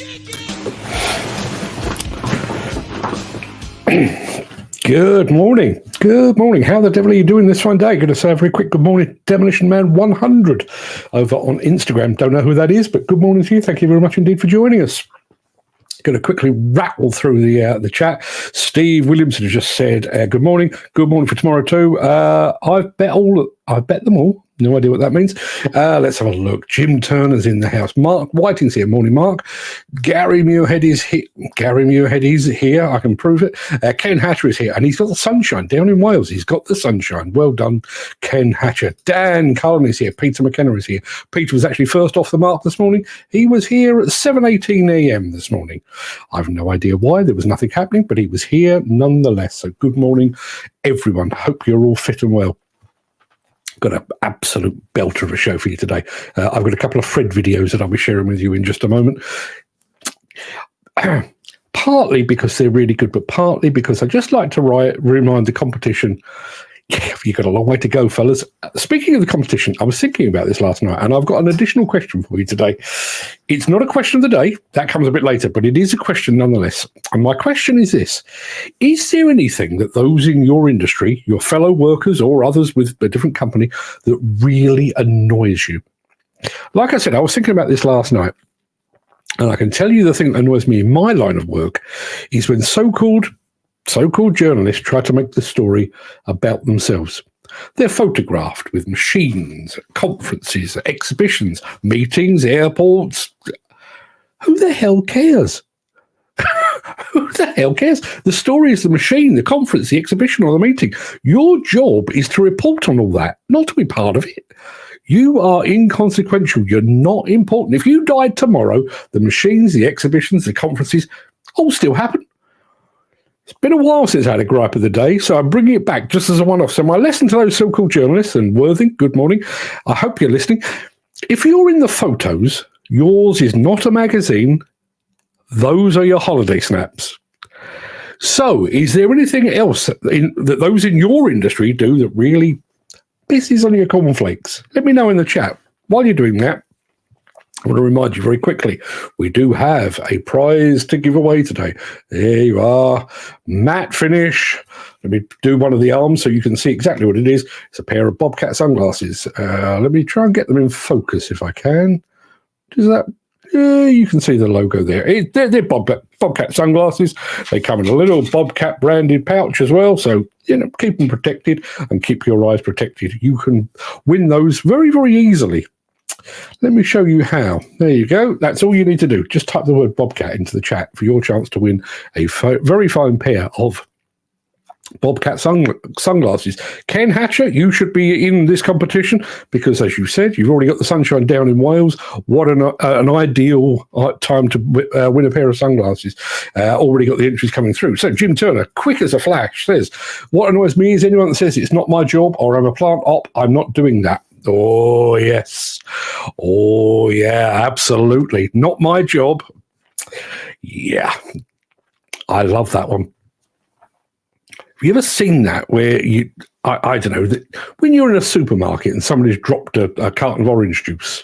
Good morning. Good morning. How the devil are you doing this fine day? Going to say a very quick good morning, Demolition Man 100 over on Instagram. Don't know who that is, but good morning to you. Thank you very much indeed for joining us. Going to quickly rattle through the chat. Steve Williamson has just said, good morning. Good morning for tomorrow too. I've bet them all. No idea what that means. Let's have a look. Jim Turner's in the house. Mark Whiting's here. Morning, Mark. Gary Muirhead is here. I can prove it. Ken Hatcher is here, and he's got the sunshine down in Wales. He's got the sunshine. Well done, Ken Hatcher. Dan Cullen is here. Peter McKenna is here. Peter was actually first off the mark this morning. He was here at 7:18 a.m. this morning. I've no idea why. There was nothing happening, but he was here nonetheless. So good morning, everyone. Hope you're all fit and well. Got an absolute belter of a show for you today. I've got a couple of Fred videos that I'll be sharing with you in just a moment. Partly because they're really good, but partly because I just like to remind the competition. Yeah, you've got a long way to go, fellas. Speaking of the competition, I was thinking about this last night, and I've got an additional question for you today. It's not a question of the day. That comes a bit later, but it is a question nonetheless. And my question is this. Is there anything that those in your industry, your fellow workers or others with a different company, that really annoys you? Like I said, I was thinking about this last night, and I can tell you the thing that annoys me in my line of work is when so-called journalists try to make the story about themselves. They're photographed with machines, conferences, exhibitions, meetings, airports. Who the hell cares? Who the hell cares? The story is the machine, the conference, the exhibition, or the meeting. Your job is to report on all that, not to be part of it. You are inconsequential. You're not important. If you died tomorrow, the machines, the exhibitions, the conferences all still happen. It's been a while since I had a gripe of the day, so I'm bringing it back just as a one-off. So my lesson to those so-called journalists, and Worthing, good morning. I hope you're listening. If you're in the photos, yours is not a magazine. Those are your holiday snaps. So is there anything else that those in your industry do that really pisses on your cornflakes? Let me know in the chat. While you're doing that, I want to remind you very quickly, we do have a prize to give away today. There you are. Matte finish. Let me do one of the arms so you can see exactly what it is. It's a pair of Bobcat sunglasses. Let me try and get them in focus if I can. Does that? You can see the logo there. They're Bobcat sunglasses. They come in a little Bobcat branded pouch as well. So, keep them protected and keep your eyes protected. You can win those very, very easily. Let me show you how. There you go. That's all you need to do. Just type the word Bobcat into the chat for your chance to win a very fine pair of Bobcat sunglasses. Ken Hatcher, you should be in this competition because, as you said, you've already got the sunshine down in Wales. What an ideal time to win a pair of sunglasses. Already got the entries coming through. So Jim Turner, quick as a flash, says, what annoys me is anyone that says it's not my job or I'm a plant op, I'm not doing that. Oh, yes. Oh, yeah, absolutely. Not my job. Yeah. I love that one. Have you ever seen that where I don't know, when you're in a supermarket and somebody's dropped a carton of orange juice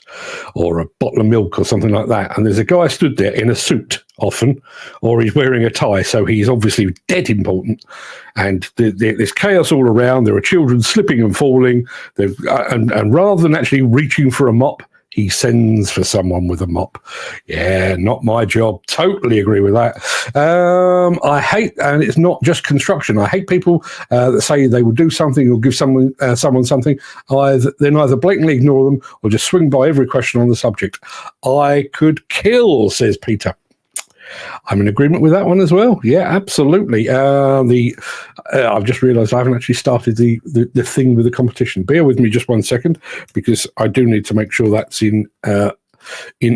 or a bottle of milk or something like that, and there's a guy stood there in a suit often, or he's wearing a tie, so he's obviously dead important, and there's chaos all around, there are children slipping and falling, and rather than actually reaching for a mop, he sends for someone with a mop. Yeah, not my job. Totally agree with that. I hate, and it's not just construction, I hate people that say they will do something or give someone something. Then either blatantly ignore them or just swing by every question on the subject. I could kill, says Peter. I'm in agreement with that one as well. Yeah, absolutely. I've just realised I haven't actually started the thing with the competition. Bear with me just 1 second because I do need to make sure that's in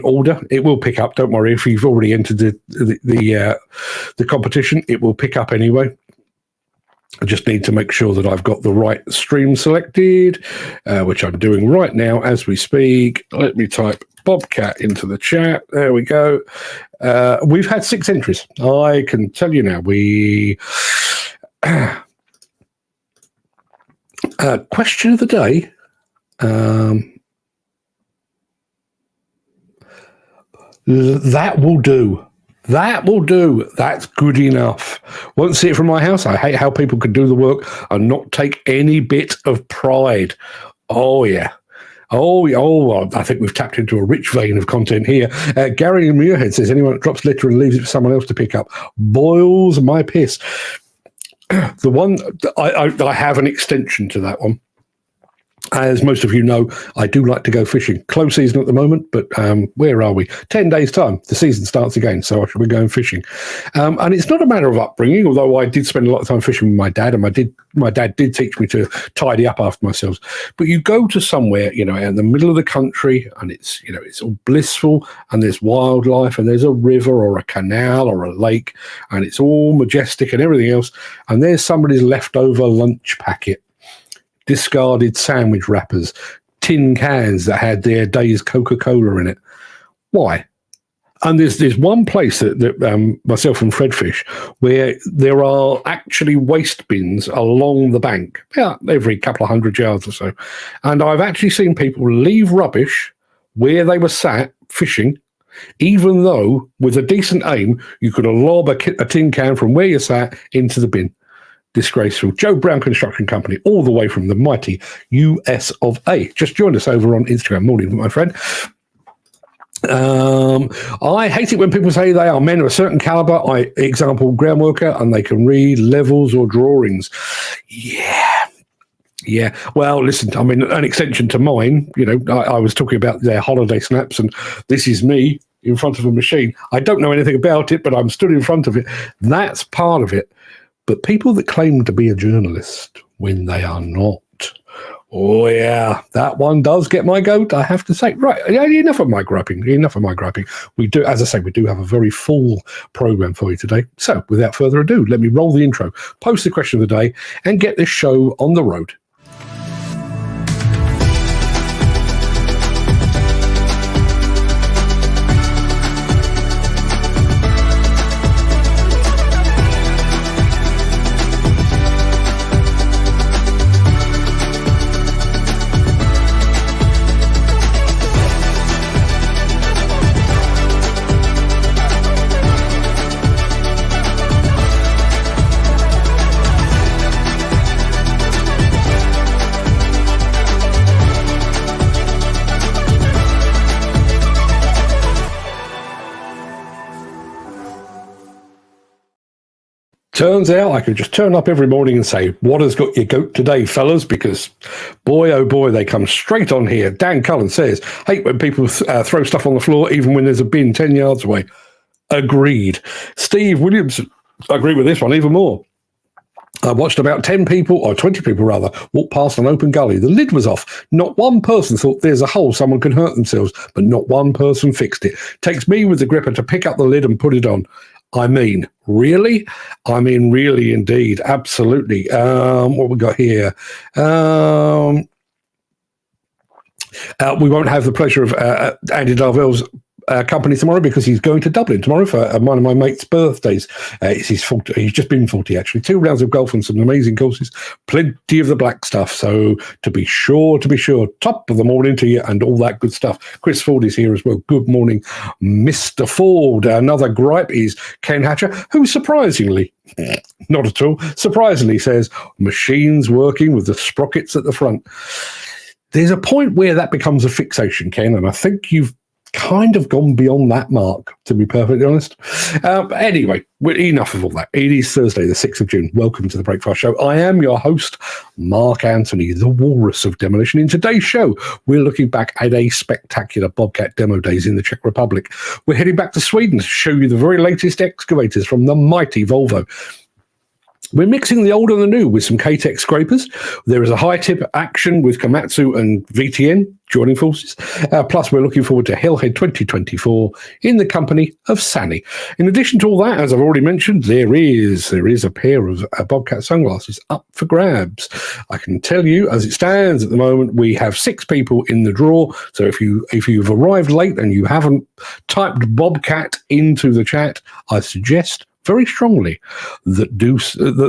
order. It will pick up. Don't worry. If you've already entered the competition, it will pick up anyway. I just need to make sure that I've got the right stream selected, which I'm doing right now as we speak. Let me type Bobcat into the chat. There we go. We've had 6 entries. I can tell you now. Question of the day. That will do. That will do. That's good enough. Won't see it from my house. I hate how people can do the work and not take any bit of pride. Oh, yeah. Oh, I think we've tapped into a rich vein of content here. Gary in Muirhead says, anyone that drops litter and leaves it for someone else to pick up boils my piss. The one, I have an extension to that one. As most of you know, I do like to go fishing. Close season at the moment, but where are we? 10 days' time, the season starts again, so I shall be going fishing. And it's not a matter of upbringing, although I did spend a lot of time fishing with my dad, and my dad did teach me to tidy up after myself. But you go to somewhere, in the middle of the country, and it's all blissful, and there's wildlife, and there's a river or a canal or a lake, and it's all majestic and everything else, and there's somebody's leftover lunch packet. Discarded sandwich wrappers, tin cans that had their day's Coca-Cola in it. Why? And there's one place that myself and Fred fish where there are actually waste bins along the bank, every couple of 100 yards or so. And I've actually seen people leave rubbish where they were sat fishing, even though with a decent aim, you could lob a tin can from where you sat into the bin. Disgraceful. Joe Brown Construction Company, all the way from the mighty US of A. Just joined us over on Instagram. Morning, my friend. I hate it when people say they are men of a certain caliber. Example, ground worker, and they can read levels or drawings. Yeah. Well, listen, I mean, an extension to mine, I was talking about their holiday snaps, and this is me in front of a machine. I don't know anything about it, but I'm stood in front of it. That's part of it. But people that claim to be a journalist when they are not, oh yeah, that one does get my goat, I have to say. Right, enough of my griping. We do, as I say, we do have a very full program for you today. So without further ado, let me roll the intro, post the question of the day, and get this show on the road. Turns out I could just turn up every morning and say, what has got your goat today, fellas? Because boy, oh boy, they come straight on here. Dan Cullen says, hate when people throw stuff on the floor, even when there's a bin 10 yards away. Agreed. Steve Williams, I agree with this one even more. I watched about 10 people, or 20 people rather, walk past an open gully. The lid was off. Not one person thought there's a hole, someone can hurt themselves, but not one person fixed it. Takes me with the gripper to pick up the lid and put it on. I mean, really? I mean, really indeed. Absolutely. What we got here? We won't have the pleasure of Andy Darvell's company tomorrow because he's going to Dublin tomorrow for one of my mates' birthdays. It's his 40, he's just been 40, actually. 2 rounds of golf and some amazing courses. Plenty of the black stuff. So to be sure, top of the morning to you and all that good stuff. Chris Ford is here as well. Good morning, Mr. Ford. Another gripe is Ken Hatcher, who surprisingly, not at all, surprisingly says, machines working with the sprockets at the front. There's a point where that becomes a fixation, Ken, and I think you've kind of gone beyond that mark, to be perfectly honest. Anyway, enough of all that. It is Thursday, the 6th of June. Welcome to the Breakfast Show. I am your host, Mark Anthony, the walrus of demolition. In today's show, we're looking back at a spectacular Bobcat Demo Days in the Czech Republic. We're heading back to Sweden to show you the very latest excavators from the mighty Volvo. We're mixing the old and the new with some K-Tec scrapers. There is a high-tip action with Komatsu and VTN joining forces. Plus, we're looking forward to Hillhead 2024 in the company of Sany. In addition to all that, as I've already mentioned, there is a pair of Bobcat sunglasses up for grabs. I can tell you, as it stands at the moment, we have 6 people in the draw. So if you've arrived late and you haven't typed Bobcat into the chat, I suggest very strongly that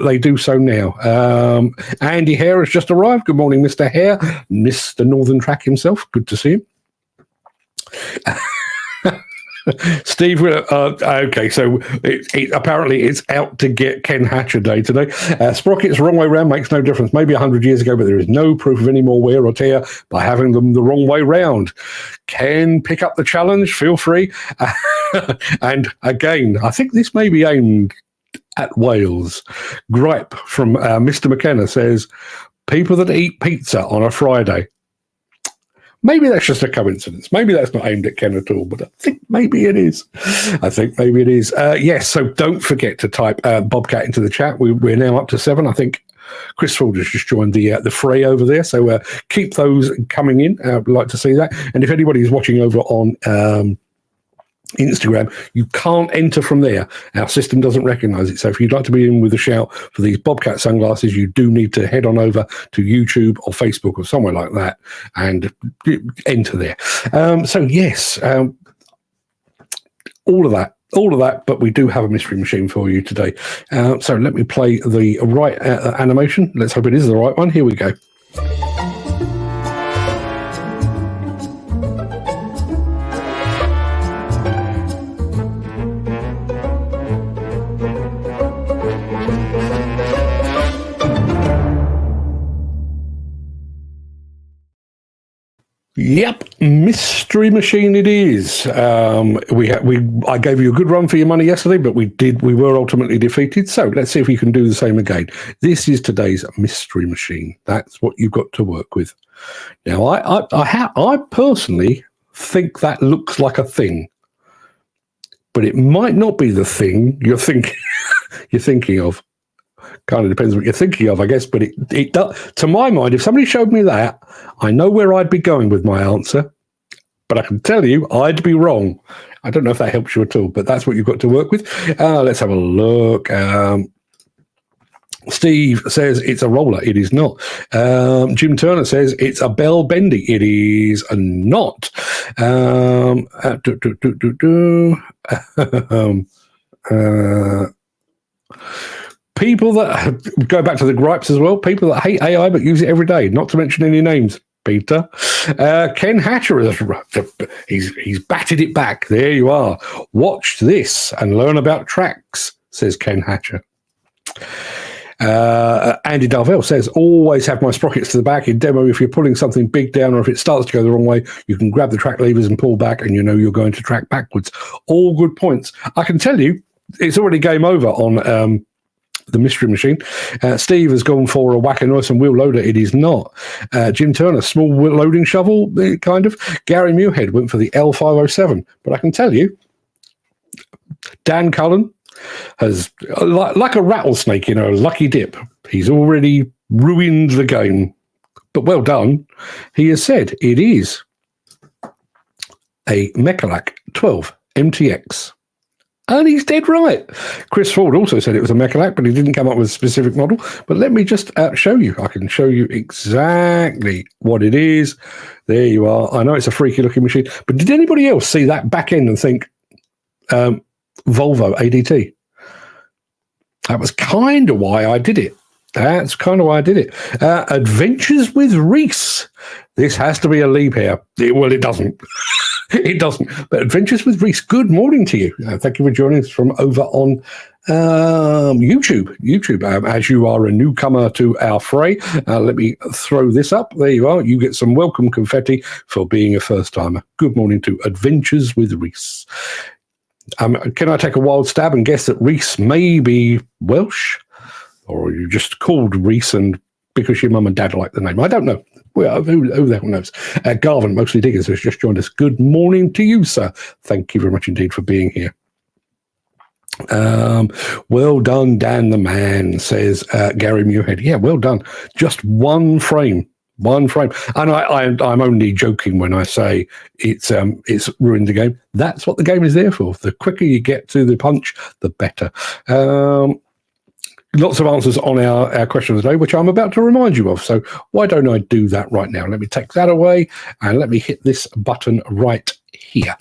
they do so now. Andy Hare has just arrived. Good morning, Mr. Hare, Mr. Northern Track himself. Good to see him. Steve, okay, so apparently it's out to get Ken Hatcher Day today. Sprockets wrong way round makes no difference. Maybe 100 years ago, but there is no proof of any more wear or tear by having them the wrong way round. Ken, pick up the challenge, feel free. And again, I think this may be aimed at Wales. Gripe from Mr. McKenna says, people that eat pizza on a Friday. Maybe that's just a coincidence. Maybe that's not aimed at Ken at all, but I think maybe it is. Yes, so don't forget to type Bobcat into the chat. We're now up to 7. I think Chris Ford has just joined the fray over there, so keep those coming in. I'd like to see that. And if anybody is watching over on Instagram, you can't enter from there. Our system doesn't recognize it. So if you'd like to be in with a shout for these Bobcat sunglasses, you do need to head on over to YouTube or Facebook or somewhere like that and enter there. So yes, all of that, but we do have a mystery machine for you today. So let me play the right animation. Let's hope it is the right one. Here we go. Yep, mystery machine it is. I gave you a good run for your money yesterday, but we were ultimately defeated. So let's see if we can do the same again. This is today's mystery machine. That's what you've got to work with. Now, I personally think that looks like a thing, but it might not be the thing you're thinking of. Kind of depends what you're thinking of, I guess, but it does. To my mind, if somebody showed me that, I know where I'd be going with my answer, but I can tell you I'd be wrong. I don't know if that helps you at all, but that's what you've got to work with. Let's have a look. Steve says it's a roller. It is not. Jim Turner says it's a bell bendy. It is not. People that go back to the gripes as well, people that hate AI but use it every day, not to mention any names, Peter. Ken Hatcher, he's batted it back. There you are. Watch this and learn about tracks, says Ken Hatcher. Andy Darvell says, always have my sprockets to the back in demo. If you're pulling something big down or if it starts to go the wrong way, you can grab the track levers and pull back and you know you're going to track backwards. All good points. I can tell you, it's already game over on the mystery machine. Steve has gone for a whack and and wheel loader. It is not. Jim Turner, small loading shovel, kind of. Gary Muirhead went for the L507. But I can tell you, Dan Cullen has, like a rattlesnake, a lucky dip. He's already ruined the game. But well done. He has said it is a Mechalak 12 MTX. And he's dead right. Chris Ford also said it was a Mechalak, but he didn't come up with a specific model. But let me just show you. I can show you exactly what it is. There you are. I know it's a freaky looking machine, but did anybody else see that back end and think Volvo ADT? That was kind of why I did it. Adventures with Reese. This has to be a leap here. Well, it doesn't. It doesn't. But Adventures with Reese, good morning to you. Thank you for joining us from over on YouTube. As you are a newcomer to our fray, let me throw this up. There you are. You get some welcome confetti for being a first-timer. Good morning to Adventures with Reese. Can I take a wild stab and guess that Reese may be Welsh? Or are you just called Reese and because your mum and dad like the name? I don't know. Well, who the hell knows? Garvin, Mostly Diggers, has just joined us. Good morning to you, sir. Thank you very much indeed for being here. Well done, Dan the man, says Gary Muirhead. Yeah, well done. Just one frame. And I'm only joking when I say it's ruined the game. That's what the game is there for. The quicker you get to the punch, the better. Lots of answers on our question of the day, which I'm about to remind you of. So why don't I do that right now? Let me take that away and let me hit this button right here.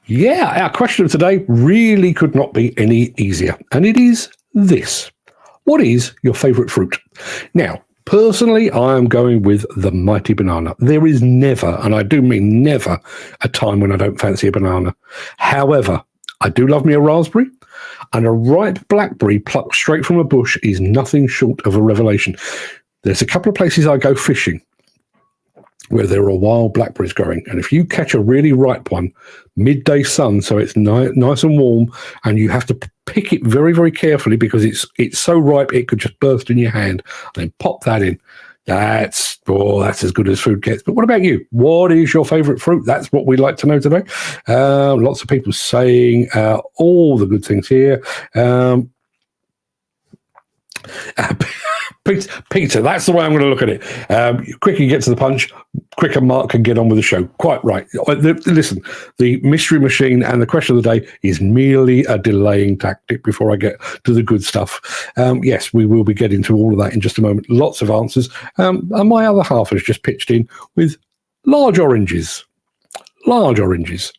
Yeah, our question of today really could not be any easier. And it is this. What is your favourite fruit? Now, personally, I am going with the mighty banana. There is never, and I do mean never, a time when I don't fancy a banana. However, I do love me a raspberry, and a ripe blackberry plucked straight from a bush is nothing short of a revelation. There's a couple of places I go fishing where there are wild blackberries growing, and if you catch a really ripe one, midday sun, so it's nice and warm, and you have to pick it very, very carefully because it's so ripe it could just burst in your hand, and then pop that in. That's as good as food gets. But what about you? What is your favourite fruit? That's what we'd like to know today. Lots of people saying all the good things here. Peter, that's the way I'm going to look at it. Quicker you get to the punch, quicker Mark can get on with the show. Quite right. Listen, the mystery machine and the question of the day is merely a delaying tactic before I get to the good stuff. Yes, we will be getting to all of that in just a moment. Lots of answers. And my other half has just pitched in with large oranges. Large oranges.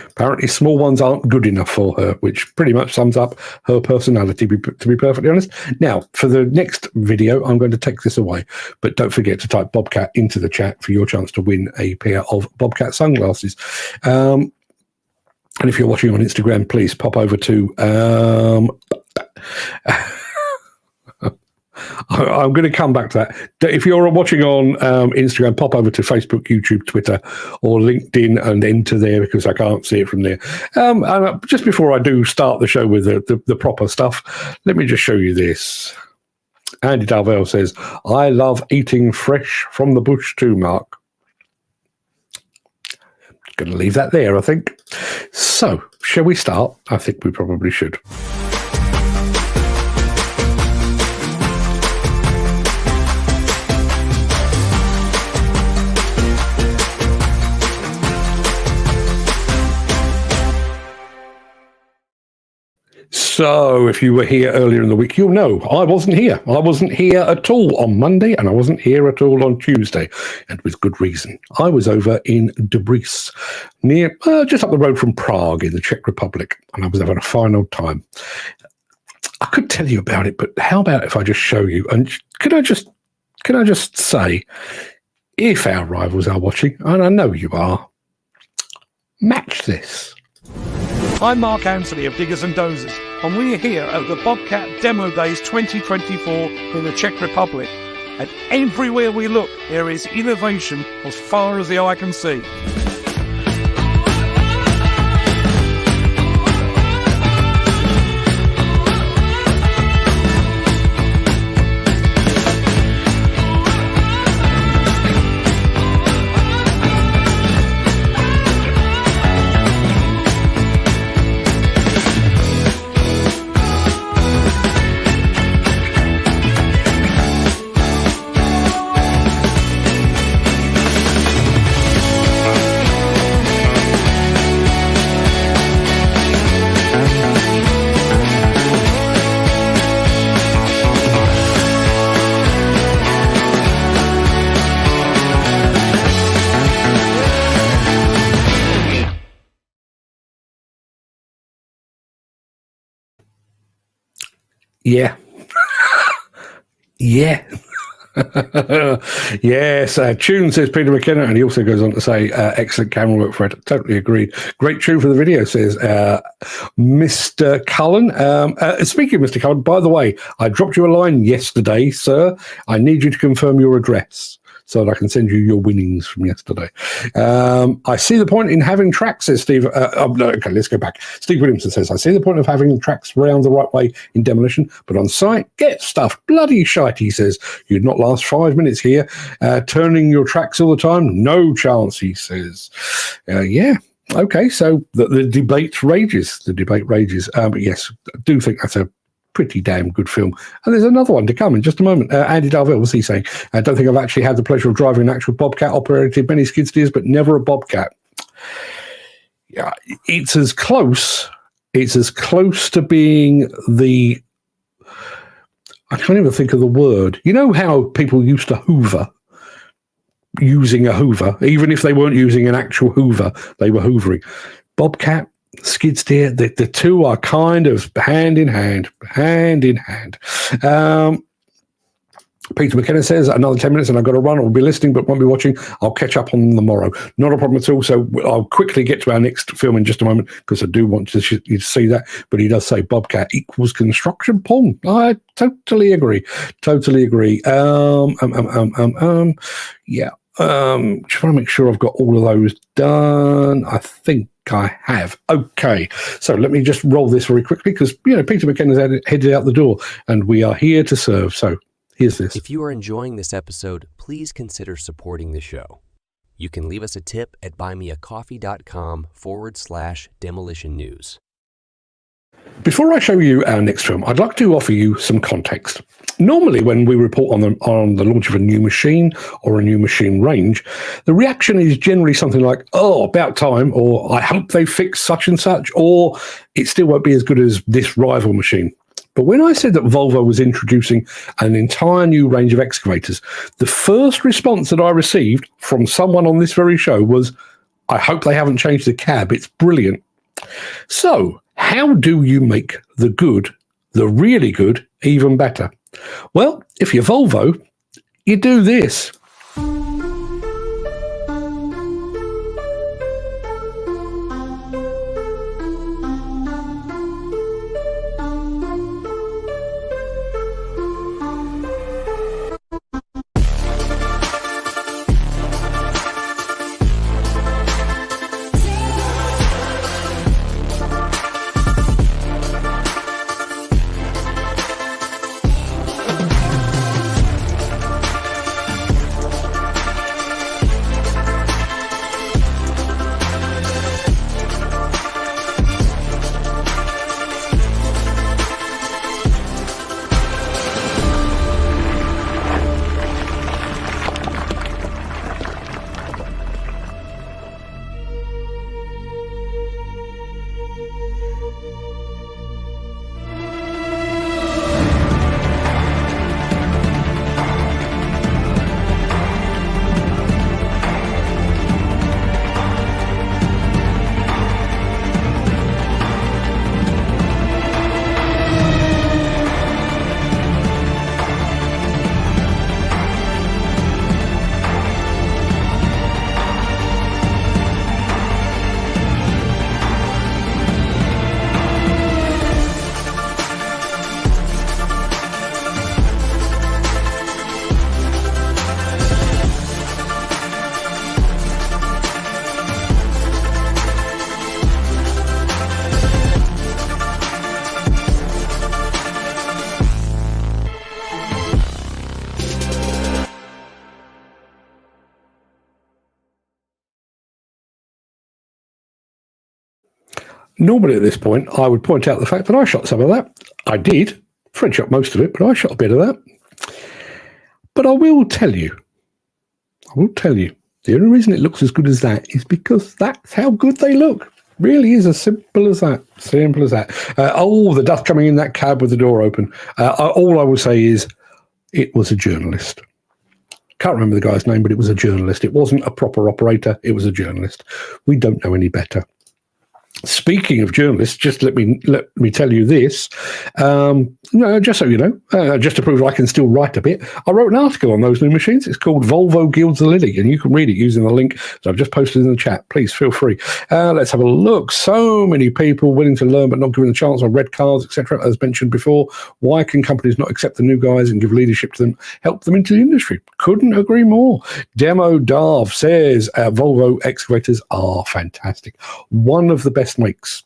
Apparently small ones aren't good enough for her, which pretty much sums up her personality, to be perfectly honest. Now, for the next video, I'm going to take this away. But don't forget to type Bobcat into the chat for your chance to win a pair of Bobcat sunglasses. And if you're watching on Instagram, please pop over to... I'm going to come back to that. If you're watching on Instagram, pop over to Facebook, YouTube, Twitter, or LinkedIn and enter there because I can't see it from there. And just before I do start the show with the proper stuff, let me just show you this. Andy Darvell says, I love eating fresh from the bush too, Mark. Going to leave that there, I think. So, shall we start? I think we probably should. So if you were here earlier in the week, you'll know I wasn't here. I wasn't here at all on Monday, and I wasn't here at all on Tuesday, and with good reason. I was over in Debris, near just up the road from Prague in the Czech Republic, and I was having a fine old time. I could tell you about it, but how about if I just show you? And can I just say, if our rivals are watching, and I know you are, match this. I'm Mark Anthony of Diggers and Dozers, and we're here at the Bobcat Demo Days 2024 in the Czech Republic. And everywhere we look, there is innovation as far as the eye can see. Yeah. Yeah. Yes, tune, says Peter McKenna, and he also goes on to say, excellent camera work, Fred. Totally agreed. Great tune for the video, says Mr. Cullen. Speaking of Mr. Cullen, by the way, I dropped you a line yesterday, sir. I need you to confirm your address so that I can send you your winnings from yesterday. I see the point in having tracks, says Steve. No, okay, let's go back. Steve Williamson says, I see the point of having tracks round the right way in Demolition, but on site, get stuffed. Bloody shite, he says. You'd not last 5 minutes here. Turning your tracks all the time? No chance, he says. Yeah. Okay, so the debate rages. The debate rages. But yes, I do think that's a pretty damn good film. And there's another one to come in just a moment. Andy Darvell, what's he saying? I don't think I've actually had the pleasure of driving an actual Bobcat, operated many skid steers, but never a Bobcat. Yeah, it's as close to being the, I can't even think of the word. You know how people used to hoover, using a hoover, even if they weren't using an actual hoover, they were hoovering. Bobcat skid steer. The two are kind of hand in hand. Peter McKenna says, another 10 minutes and I've got to run. I'll be listening but won't be watching. I'll catch up on tomorrow. Not a problem at all. So I'll quickly get to our next film in just a moment because I do want you to see that. But he does say Bobcat equals construction porn. I totally agree. Just want to make sure I've got all of those done. I think I have. Okay, so let me just roll this very quickly because Peter McKenna's headed out the door and we are here to serve. So here's this. If you are enjoying this episode, please consider supporting the show. You can leave us a tip at buymeacoffee.com/demolition news. Before I show you our next film, I'd like to offer you some context. Normally, when we report on the launch of a new machine or a new machine range, the reaction is generally something like, oh, about time, or I hope they fix such and such, or it still won't be as good as this rival machine. But when I said that Volvo was introducing an entire new range of excavators, the first response that I received from someone on this very show was, I hope they haven't changed the cab. It's brilliant. So how do you make the good, the really good, even better? Well, if you're Volvo, you do this. Normally at this point, I would point out the fact that I shot some of that. I did. Fred shot most of it, but I shot a bit of that. But I will tell you, the only reason it looks as good as that is because that's how good they look. Really is as simple as that. The dust coming in that cab with the door open. All I will say is it was a journalist. Can't remember the guy's name, but it was a journalist. It wasn't a proper operator. It was a journalist. We don't know any better. Speaking of journalists, just let me tell you this. Just so you know, just to prove I can still write a bit, I wrote an article on those new machines. It's called Volvo Gilds the Lily, and you can read it using the link that I've just posted in the chat. Please feel free. Let's have a look. So many people willing to learn but not given the chance on red cars, etc. As mentioned before, why can companies not accept the new guys and give leadership to them, help them into the industry? Couldn't agree more. Demo Darv says Volvo excavators are fantastic. One of the best makes.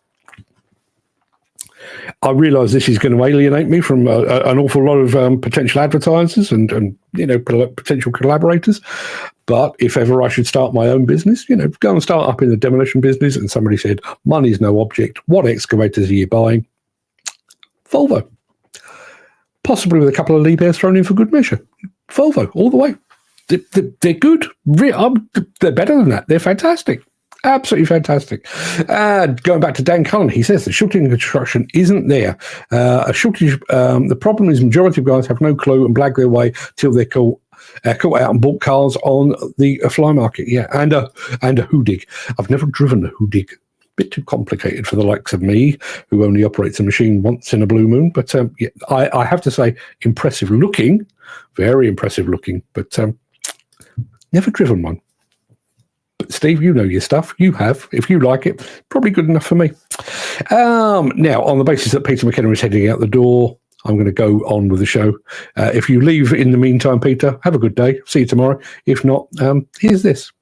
I realise this is going to alienate me from an awful lot of potential advertisers and potential collaborators. But if ever I should start my own business, go and start up in the demolition business, and somebody said, money's no object, what excavators are you buying? Volvo. Possibly with a couple of Liebherrs thrown in for good measure. Volvo, all the way. They're good. They're better than that. They're fantastic. Absolutely fantastic. Going back to Dan Cullen, he says the shortage in construction isn't there. A shortage. The problem is majority of guys have no clue and blag their way till they're caught out and bought cars on the fly market. Yeah, and a Hudig. I've never driven a Hudig bit too complicated for the likes of me, who only operates a machine once in a blue moon. But yeah, I have to say, impressive looking, very impressive looking, but never driven one. But Steve, you know your stuff. You have. If you like it, probably good enough for me. Now, on the basis that Peter McKenna is heading out the door, I'm going to go on with the show. If you leave in the meantime, Peter, have a good day. See you tomorrow. If not, here's this.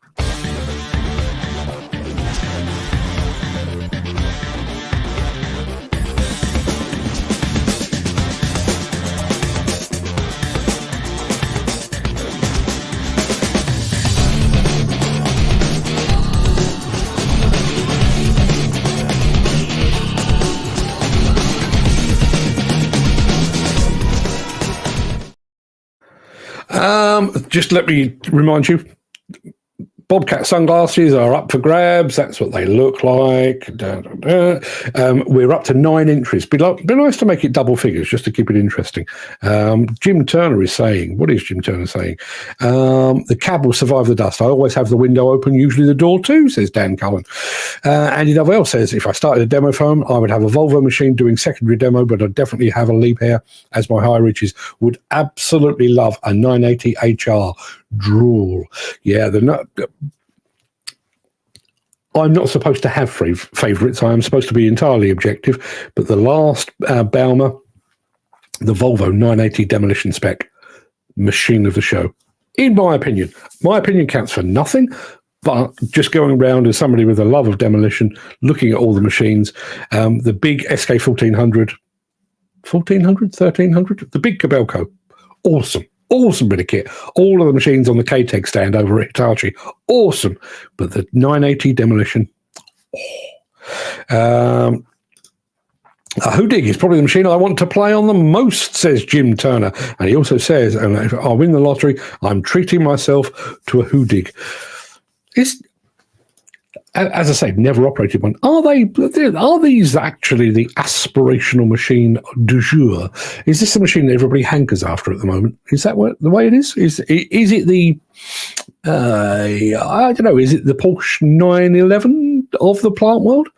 Just let me remind you, Bobcat sunglasses are up for grabs. That's what they look like. We're up to 9 entries. Be nice to make it double figures just to keep it interesting. Jim Turner is saying, what is Jim Turner saying? The cab will survive the dust. I always have the window open, usually the door too, says Dan Cullen. Andy Novell says, if I started a demo phone, I would have a Volvo machine doing secondary demo, but I'd definitely have a Leap Air, as my high riches would absolutely love a 980 HR. Drool. Yeah, I'm not supposed to have favourites. I am supposed to be entirely objective. But the last Balmer, the Volvo 980 Demolition spec, machine of the show, in my opinion. My opinion counts for nothing, but just going around as somebody with a love of demolition, looking at all the machines, the big SK 1300, 1300, the big Cabelco, awesome bit of kit. All of the machines on the K-Tec stand over at Hitachi, awesome. But the 980 Demolition, a Hudig is probably the machine I want to play on the most, says Jim Turner. And he also says, and if I win the lottery, I'm treating myself to a Hudig. As I say, never operated one. Are these actually the aspirational machine du jour? Is this the machine that everybody hankers after at the moment? Is that the way it is? Is it the I don't know? Is it the Porsche 911 of the plant world?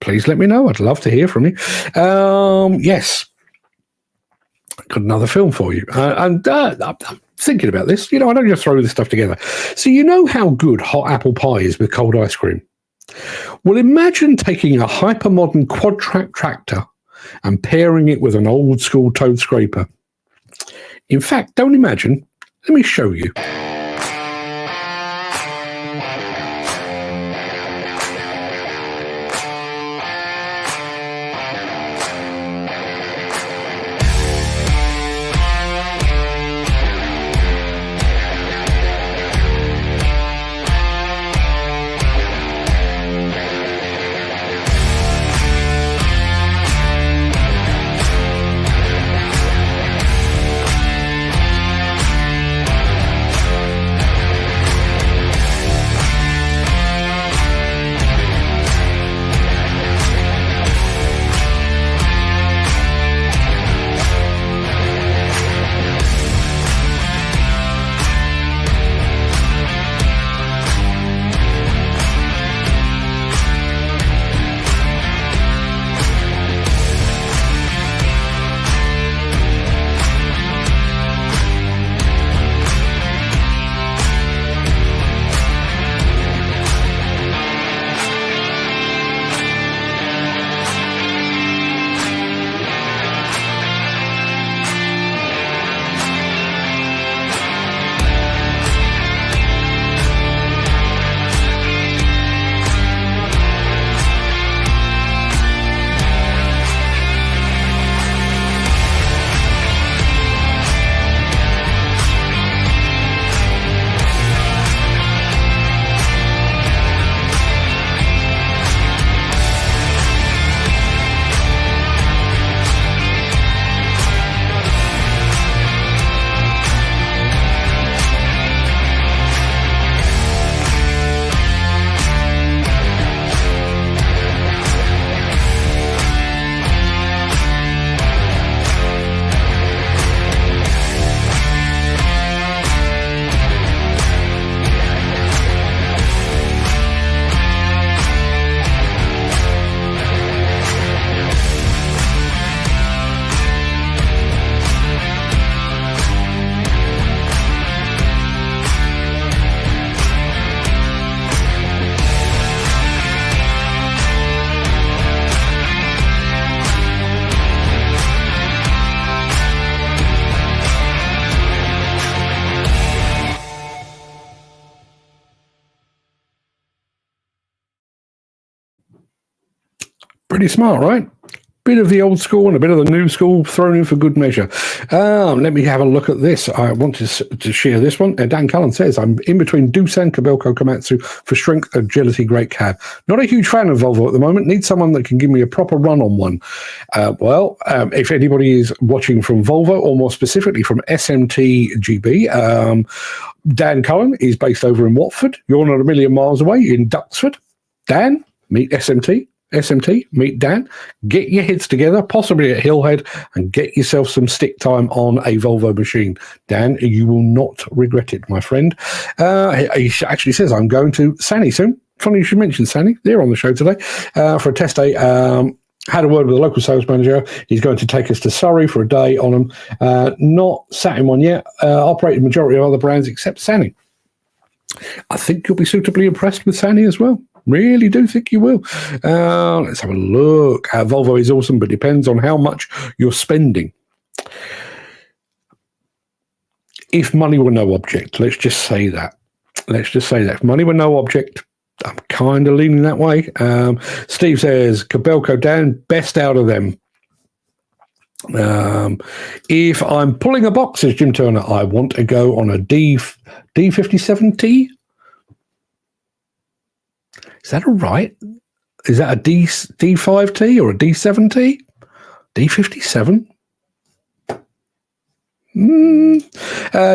Please let me know. I'd love to hear from you. Yes, got another film for you, and I'm thinking about this. I don't just throw this stuff together. So you know how good hot apple pie is with cold ice cream? Well, imagine taking a hypermodern quad-track tractor and pairing it with an old-school toad scraper. In fact, don't imagine. Let me show you. Pretty smart, right? Bit of the old school and a bit of the new school thrown in for good measure. Let me have a look at this. I want to share this one. Dan Cullen says, I'm in between Doosan, Kobelco, Komatsu for strength, agility, great cab. Not a huge fan of Volvo at the moment. Need someone that can give me a proper run on one. If anybody is watching from Volvo, or more specifically from SMT GB, Dan Cullen is based over in Watford. You're not a million miles away in Duxford. Dan, meet SMT, meet Dan, get your heads together, possibly at Hillhead, and get yourself some stick time on a Volvo machine. Dan, you will not regret it, my friend. He actually says, I'm going to Sany soon. Funny you should mention Sany. They're on the show today for a test day. Had a word with the local sales manager. He's going to take us to Surrey for a day on them. Not sat in one yet. Operated the majority of other brands except Sany. I think you'll be suitably impressed with Sany as well. Really do think you will. Let's have a look. Volvo is awesome, but depends on how much you're spending. If money were no object, let's just say that. If money were no object, I'm kind of leaning that way. Steve says, Kobelco, Dan, best out of them. If I'm pulling a box, says Jim Turner, I want to go on a D57T. Is that all right? Is that a D5T or a D7T? D57?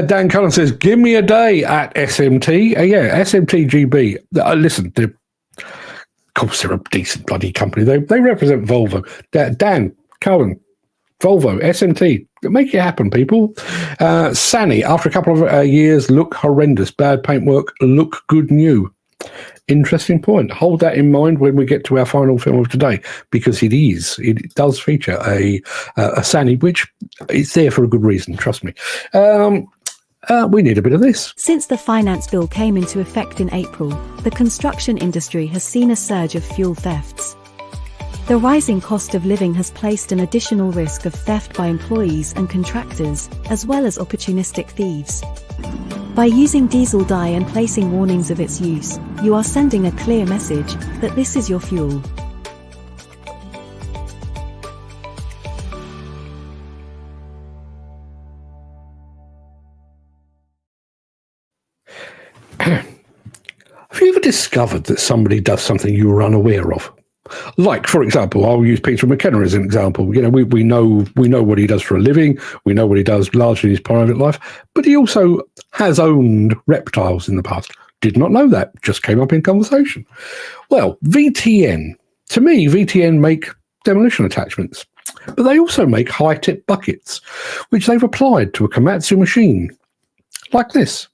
Dan Cullen says, give me a day at SMT. Yeah, SMT GB. Listen, of course, they're a decent bloody company. They represent Volvo. Dan Cullen, Volvo, SMT. Make it happen, people. Sany, after a couple of years, look horrendous. Bad paintwork, look good new. Interesting point. Hold that in mind when we get to our final film of today, because it does feature a Sany, which is there for a good reason, trust me. We need a bit of this. Since the finance bill came into effect in April, the construction industry has seen a surge of fuel thefts. The rising cost of living has placed an additional risk of theft by employees and contractors, as well as opportunistic thieves. By using diesel dye and placing warnings of its use, you are sending a clear message that this is your fuel. Have you ever discovered that somebody does something you were unaware of? Like, for example, I'll use Peter McKenna as an example. You know, we know what he does for a living. We know what he does largely in his private life. But he also has owned reptiles in the past. Did not know that. Just came up in conversation. Well, VTN. To me, VTN make demolition attachments. But they also make high-tip buckets, which they've applied to a Komatsu machine. Like this.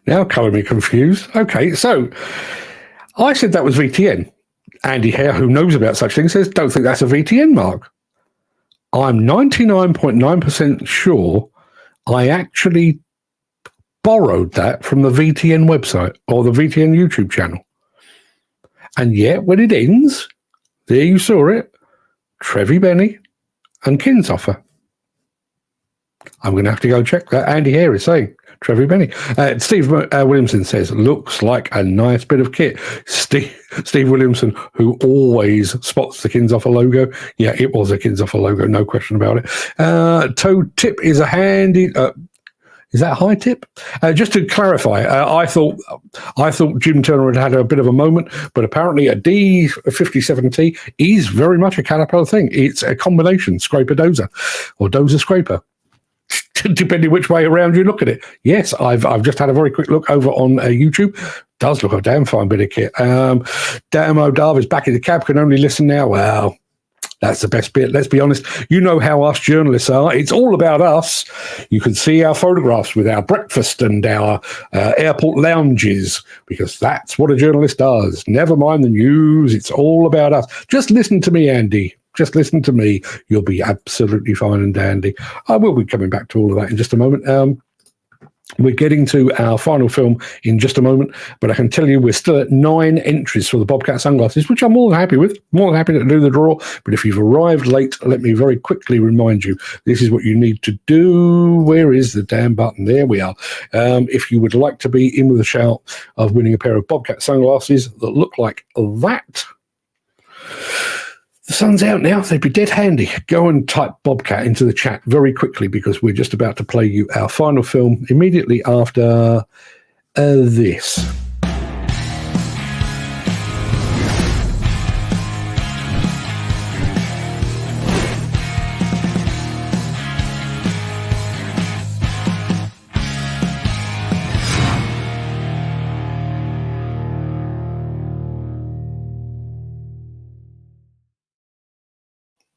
Now colour me confused. Okay, so I said that was VTN. Andy Hare, who knows about such things, says, don't think that's a VTN, Mark. I'm 99.9% sure I actually borrowed that from the VTN website or the VTN YouTube channel. And yet, when it ends, there you saw it, Trevi Benny and Kinsoffer. I'm going to have to go check that. Andy Hare is saying, Trevi Benny. Steve Williamson says, looks like a nice bit of kit. Steve Williamson, who always spots the Kinsoffer logo. Yeah, it was a Kinsoffer logo, no question about it. Toe tip is a handy... is that a high tip? Just to clarify, I thought Jim Turner had a bit of a moment, but apparently a D57T is very much a Caterpillar thing. It's a combination scraper dozer or dozer scraper, depending which way around you look at it. Yes, I've just had a very quick look over on YouTube. Does look a damn fine bit of kit. Damo Davis back in the cab, can only listen now. Well, that's the best bit. Let's be honest. You know how us journalists are. It's all about us. You can see our photographs with our breakfast and our airport lounges, because that's what a journalist does. Never mind the news. It's all about us. Just listen to me, Andy. Just listen to me. You'll be absolutely fine and dandy. I will be coming back to all of that in just a moment. We're getting to our final film in just a moment, but I can tell you we're still at 9 entries for the Bobcat sunglasses, which I'm more than happy with. More than happy to do the draw. But if you've arrived late, let me very quickly remind you, this is what you need to do. Where is the damn button? There we are. If you would like to be in with a shout of winning a pair of Bobcat sunglasses that look like that, the sun's out now. They'd be dead handy. Go and type Bobcat into the chat very quickly, because we're just about to play you our final film immediately after this.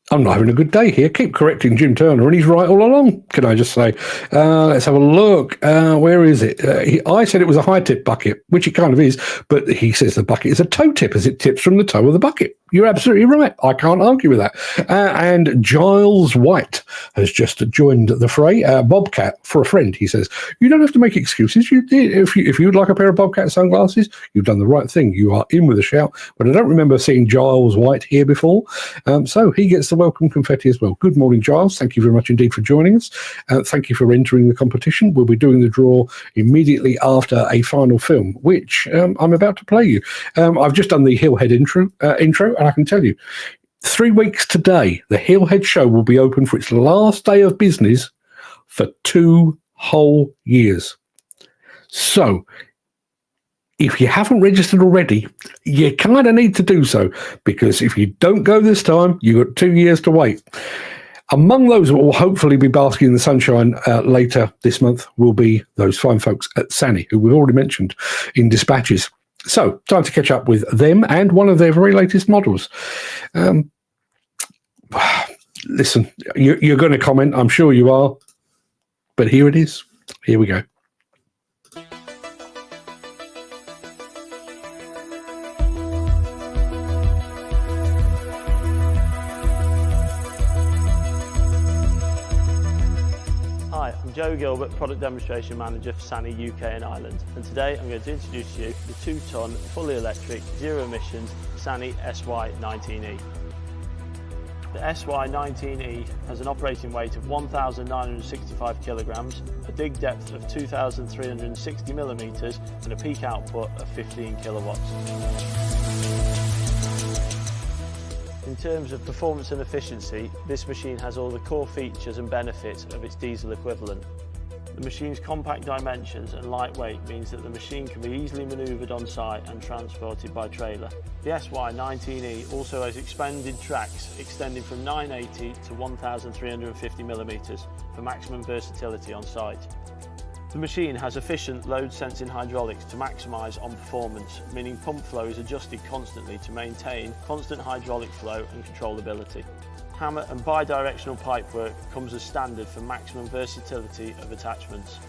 I'm not having a good day here. Keep correcting Jim Turner, and he's right all along, can I just say. Let's have a look. Where is it? I said it was a high tip bucket, which it kind of is, but he says the bucket is a toe tip as it tips from the toe of the bucket. You're absolutely right. I can't argue with that. And Giles White has just joined the fray. Bobcat for a friend, he says. You don't have to make excuses. If you'd like a pair of Bobcat sunglasses, you've done the right thing. You are in with a shout. But I don't remember seeing Giles White here before. So he gets the welcome confetti as well. Good morning, Giles. Thank you very much indeed for joining us. Thank you for entering the competition. We'll be doing the draw immediately after a final film, which I'm about to play you. I've just done the Hillhead intro, and I can tell you, 3 weeks today, the Hillhead show will be open for its last day of business for 2 whole years. So, if you haven't registered already, you kind of need to do so, because if you don't go this time, you've got 2 years to wait. Among those that will hopefully be basking in the sunshine later this month will be those fine folks at Sany, who we've already mentioned in dispatches. So, time to catch up with them and one of their very latest models. Listen, you're going to comment, I'm sure you are, but here it is. Here we go. Joe Gilbert, Product Demonstration Manager for Sany UK and Ireland, and today I'm going to introduce to you the 2-ton, fully electric, zero emissions Sany SY19E. The SY19E has an operating weight of 1,965 kilograms, a dig depth of 2,360 millimeters, and a peak output of 15 kilowatts. In terms of performance and efficiency, this machine has all the core features and benefits of its diesel equivalent. The machine's compact dimensions and lightweight means that the machine can be easily manoeuvred on site and transported by trailer. The SY19E also has expanded tracks extending from 980 to 1,350 millimeters for maximum versatility on site. The machine has efficient load sensing hydraulics to maximise on performance, meaning pump flow is adjusted constantly to maintain constant hydraulic flow and controllability. Hammer and bi-directional pipework comes as standard for maximum versatility of attachments.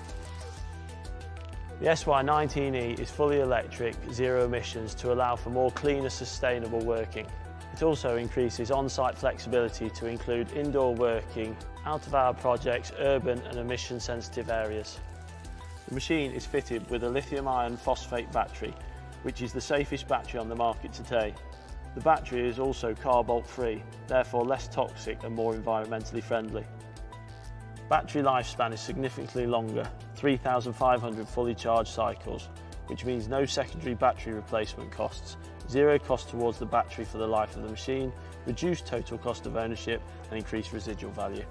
The SY19E is fully electric, zero emissions to allow for more cleaner, sustainable working. It also increases on-site flexibility to include indoor working, out-of-hour projects, urban and emission-sensitive areas. The machine is fitted with a lithium iron phosphate battery, which is the safest battery on the market today. The battery is also car-bolt free, therefore less toxic and more environmentally friendly. Battery lifespan is significantly longer, 3,500 fully charged cycles, which means no secondary battery replacement costs, zero cost towards the battery for the life of the machine, reduced total cost of ownership and increased residual value.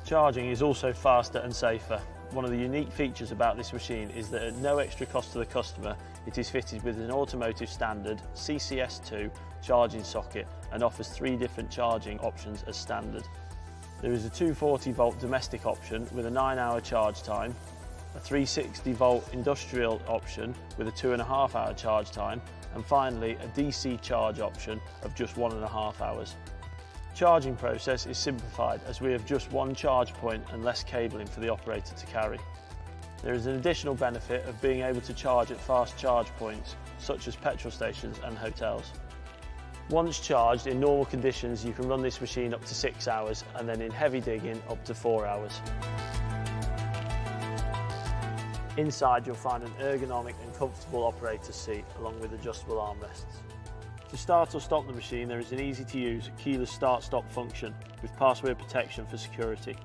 Charging is also faster and safer. One of the unique features about this machine is that at no extra cost to the customer, it is fitted with an automotive standard CCS2 charging socket and offers 3 different charging options as standard. There is a 240 volt domestic option with a 9-hour charge time, a 360 volt industrial option with a 2.5 hour charge time, and finally a DC charge option of just 1.5 hours. Charging process is simplified as we have just one charge point and less cabling for the operator to carry. There is an additional benefit of being able to charge at fast charge points such as petrol stations and hotels. Once charged, in normal conditions you can run this machine up to 6 hours and then in heavy digging up to 4 hours. Inside you'll find an ergonomic and comfortable operator's seat along with adjustable armrests. To start or stop the machine there is an easy to use keyless start-stop function with password protection for security.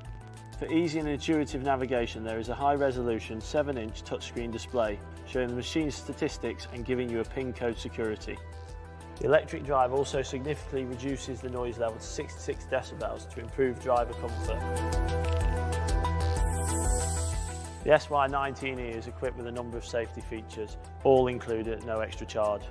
For easy and intuitive navigation there is a high resolution 7-inch touchscreen display showing the machine's statistics and giving you a PIN code security. The electric drive also significantly reduces the noise level to 66 decibels to improve driver comfort. The SY19E is equipped with a number of safety features, all included at no extra charge.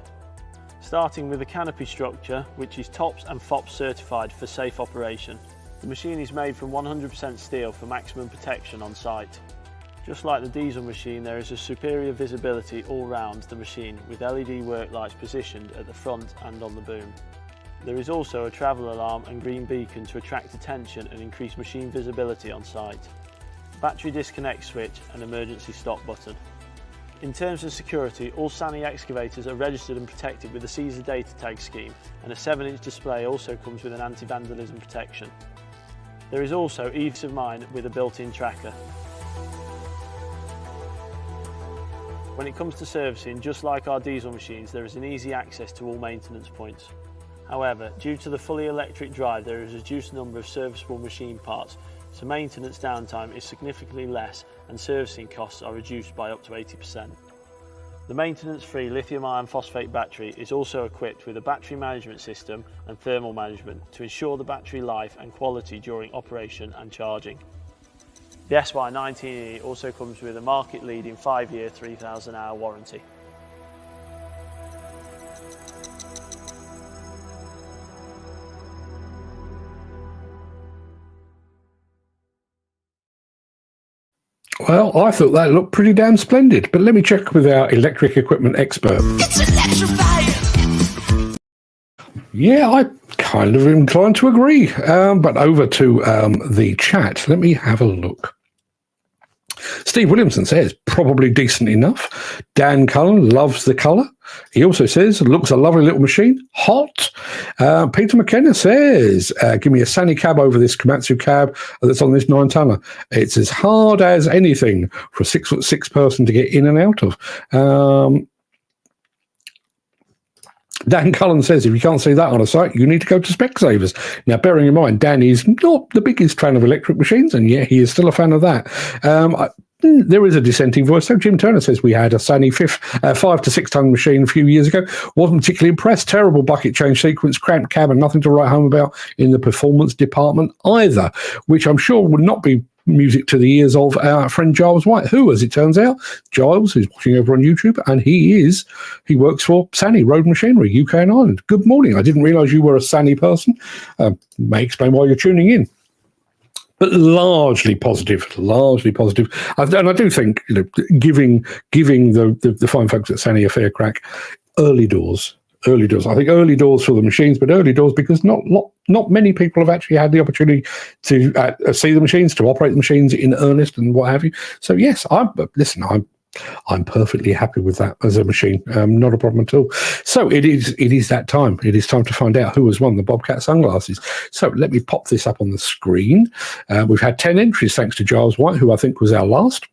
Starting with the canopy structure, which is TOPS and FOPS certified for safe operation. The machine is made from 100% steel for maximum protection on site. Just like the diesel machine, there is a superior visibility all round the machine with LED work lights positioned at the front and on the boom. There is also a travel alarm and green beacon to attract attention and increase machine visibility on site. Battery disconnect switch and emergency stop button. In terms of security, all Sany excavators are registered and protected with the Caesar data tag scheme, and a 7-inch display also comes with an anti-vandalism protection. There is also ease of mind with a built-in tracker. When it comes to servicing, just like our diesel machines, there is an easy access to all maintenance points. However, due to the fully electric drive, there is a reduced number of serviceable machine parts, so maintenance downtime is significantly less and servicing costs are reduced by up to 80%. The maintenance-free lithium iron phosphate battery is also equipped with a battery management system and thermal management to ensure the battery life and quality during operation and charging. The SY19E also comes with a market-leading 5-year 3,000-hour warranty. Well, I thought that looked pretty damn splendid, but let me check with our electric equipment expert. It's electrifying! Yeah, I kind of inclined to agree. But over to the chat. Let me have a look. Steve Williamson says, probably decent enough. Dan Cullen loves the colour. He also says, looks a lovely little machine. Hot. Peter McKenna says, give me a Sany cab over this Komatsu cab that's on this 9-tonner. It's as hard as anything for a 6'6" person to get in and out of. Dan Cullen says, if you can't see that on a site, you need to go to Specsavers. Now, bearing in mind, Dan is not the biggest fan of electric machines, and yet he is still a fan of that. There is a dissenting voice. So Jim Turner says we had a Sany 5 to 6 ton machine a few years ago. Wasn't particularly impressed. Terrible bucket change sequence, cramped cab, and nothing to write home about in the performance department either, which I'm sure would not be music to the ears of our friend Giles White, who, as it turns out, Giles is watching over on YouTube, and he works for Sany Road Machinery, UK and Ireland. Good morning. I didn't realise you were a Sany person. May explain why you're tuning in. But largely positive. And I do think, giving the fine folks at Sany a fair crack, early doors. I think early doors for the machines, but early doors because not many people have actually had the opportunity to see the machines, to operate the machines in earnest and what have you. So yes, I'm I'm perfectly happy with that as a machine. Not a problem at all. So it is that time. It is time to find out who has won the Bobcat sunglasses. So let me pop this up on the screen. We've had 10 entries thanks to Giles White, who I think was our last.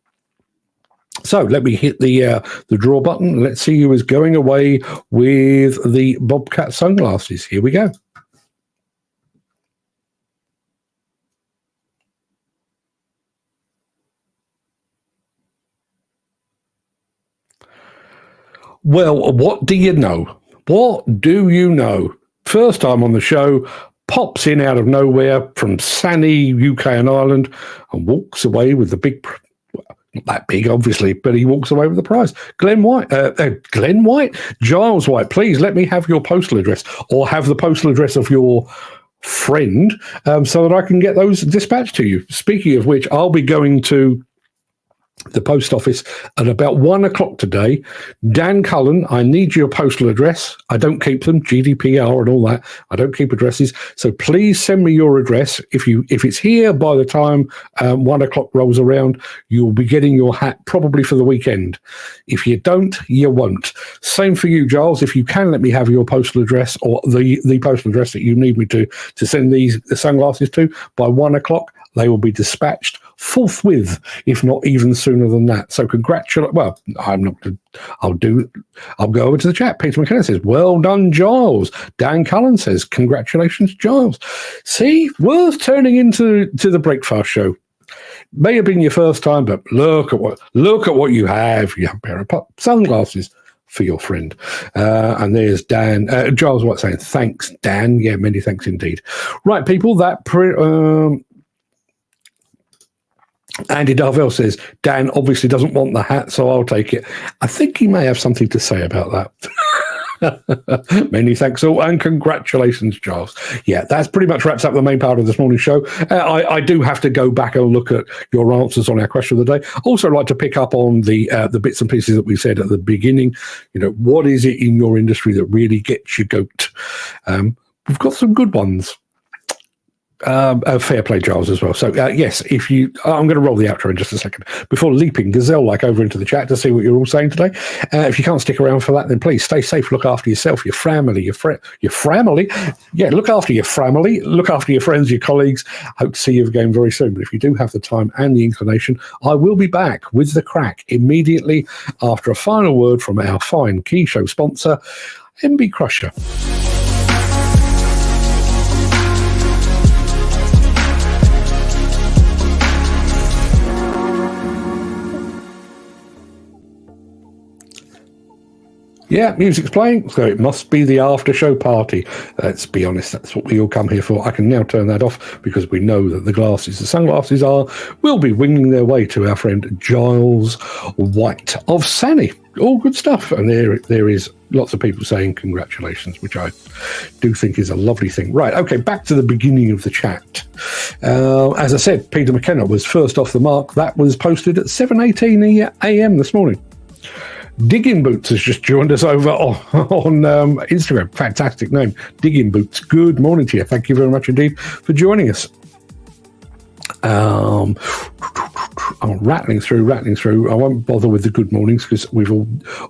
So let me hit the draw button. Let's see who is going away with the Bobcat sunglasses. Here we go. Well, what do you know? What do you know? First time on the show, pops in out of nowhere from Sany, UK and Ireland, and walks away with the big, not that big, obviously, but he walks away with the prize. Glenn White, Giles White, please let me have your postal address, or have the postal address of your friend, so that I can get those dispatched to you. Speaking of which, I'll be going to the post office at about 1 o'clock today. Dan Cullen, I need your postal address. I don't keep them, GDPR and all that. I don't keep addresses. So please send me your address. If it's here by the time 1 o'clock rolls around, you'll be getting your hat probably for the weekend. If you don't, you won't. Same for you, Giles. If you can, let me have your postal address, or the postal address that you need me to send the sunglasses to by 1 o'clock. They will be dispatched forthwith, if not even sooner than that. So congratulations. Well, I'm not. I'll go over to the chat. Peter McKenna says, "Well done, Giles." Dan Cullen says, "Congratulations, Giles." See, worth turning into the Breakfast Show. May have been your first time, but look at what you have. You have a pair of sunglasses for your friend. And there's Dan. Giles White saying, "Thanks, Dan." Yeah, many thanks indeed. Right, people. Andy Darvell says, Dan obviously doesn't want the hat, so I'll take it. I think he may have something to say about that. Many thanks all, and congratulations, Giles. Yeah, that's pretty much wraps up the main part of this morning's show. I do have to go back and look at your answers on our question of the day. Also, I'd like to pick up on the bits and pieces that we said at the beginning. You know, what is it in your industry that really gets you goat? We've got some good ones. Fair play, Giles, as well. So yes, I'm going to roll the outro in just a second before leaping gazelle-like over into the chat to see what you're all saying today. If you can't stick around for that, then please stay safe, look after yourself, your family, your family. Yeah, look after your family, look after your friends, your colleagues. Hope to see you again very soon. But if you do have the time and the inclination, I will be back with the Craic immediately after a final word from our fine key show sponsor, MB Crusher. Yeah, music's playing, so it must be the after-show party. Let's be honest, that's what we all come here for. I can now turn that off because we know that the sunglasses will be winging their way to our friend Giles White of Sany. All good stuff. And there is lots of people saying congratulations, which I do think is a lovely thing. Right, okay, back to the beginning of the chat. As I said, Peter McKenna was first off the mark. That was posted at 7:18 a.m. this morning. Digging Boots has just joined us over on Instagram. Fantastic name, Digging Boots. Good morning to you. Thank you very much indeed for joining us. I'm rattling through. I won't bother with the good mornings because we've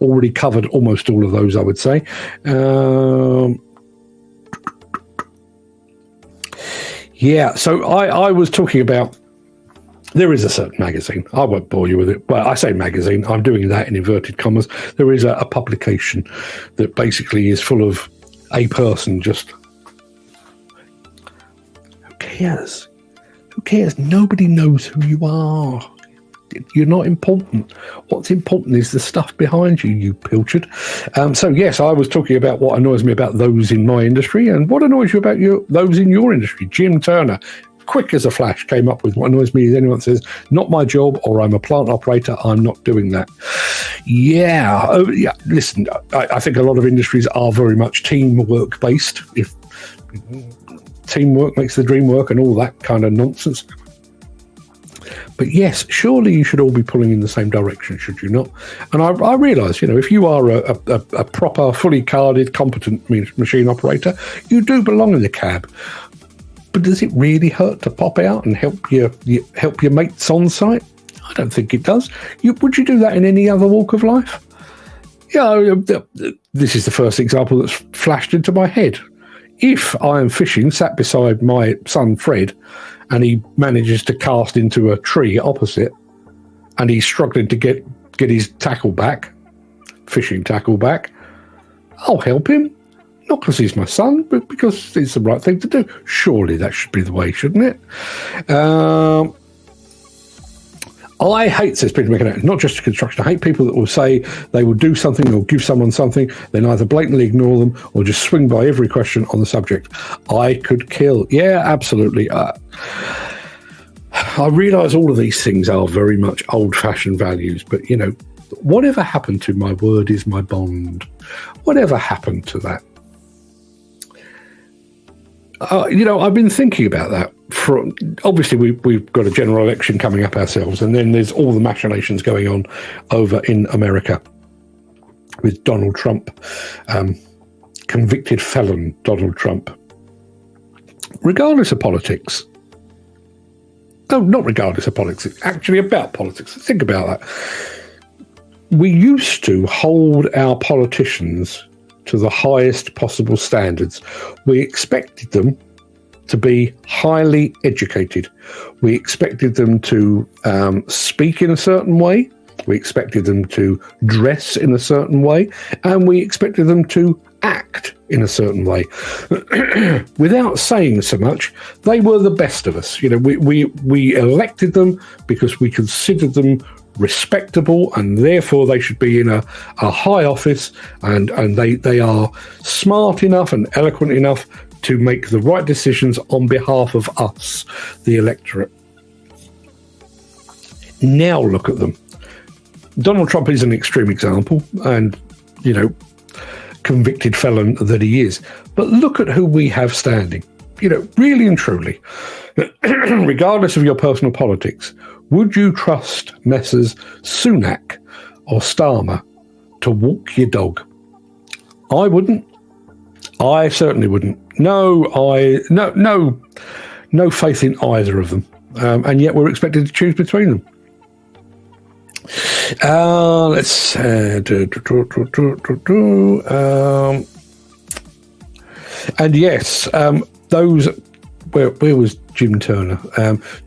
already covered almost all of those, I would say. Yeah, so I was talking about, there is a certain magazine. I won't bore you with it. Well, I say magazine. I'm doing that in inverted commas. There is a publication that basically is full of a person just... Who cares? Who cares? Nobody knows who you are. You're not important. What's important is the stuff behind you, you pilchard. So, yes, I was talking about what annoys me about those in my industry, and what annoys you about those in your industry. Jim Turner, quick as a flash, came up with what annoys me is anyone says, not my job, or I'm a plant operator, I'm not doing that. Yeah, listen, I think a lot of industries are very much teamwork based. If teamwork makes the dream work and all that kind of nonsense. But yes, surely you should all be pulling in the same direction, should you not? And I realise, if you are a proper, fully carded, competent machine operator, you do belong in the cab. But does it really hurt to pop out and help your mates on site? I don't think it does. Would you do that in any other walk of life? Yeah, this is the first example that's flashed into my head. If I am fishing, sat beside my son Fred, and he manages to cast into a tree opposite, and he's struggling to get his tackle back, fishing tackle back, I'll help him. Not because he's my son, but because it's the right thing to do. Surely that should be the way, shouldn't it? I hate, says Peter McInerney, not just construction. I hate people that will say they will do something or give someone something, then either blatantly ignore them or just swing by every question on the subject. I could kill. Yeah, absolutely. I realise all of these things are very much old-fashioned values, but, whatever happened to my word is my bond? Whatever happened to that? I've been thinking about that. Obviously, we've got a general election coming up ourselves, and then there's all the machinations going on over in America with Donald Trump, convicted felon Donald Trump. Regardless of politics, no, not regardless of politics, actually about politics. Think about that. We used to hold our politicians to the highest possible standards. We expected them to be highly educated. We expected them to speak in a certain way. We expected them to dress in a certain way. And we expected them to act in a certain way. Without saying so much, they were the best of us. We elected them because we considered them respectable, and therefore they should be in a high office, and they are smart enough and eloquent enough to make the right decisions on behalf of us, the electorate. Now look at them. Donald Trump is an extreme example, and convicted felon that he is, but look at who we have standing. Really and truly, regardless of your personal politics, would you trust Messrs. Sunak or Starmer to walk your dog? I wouldn't. I certainly wouldn't. No faith in either of them. And yet we're expected to choose between them. Let's and yes, those. Where was Jim Turner?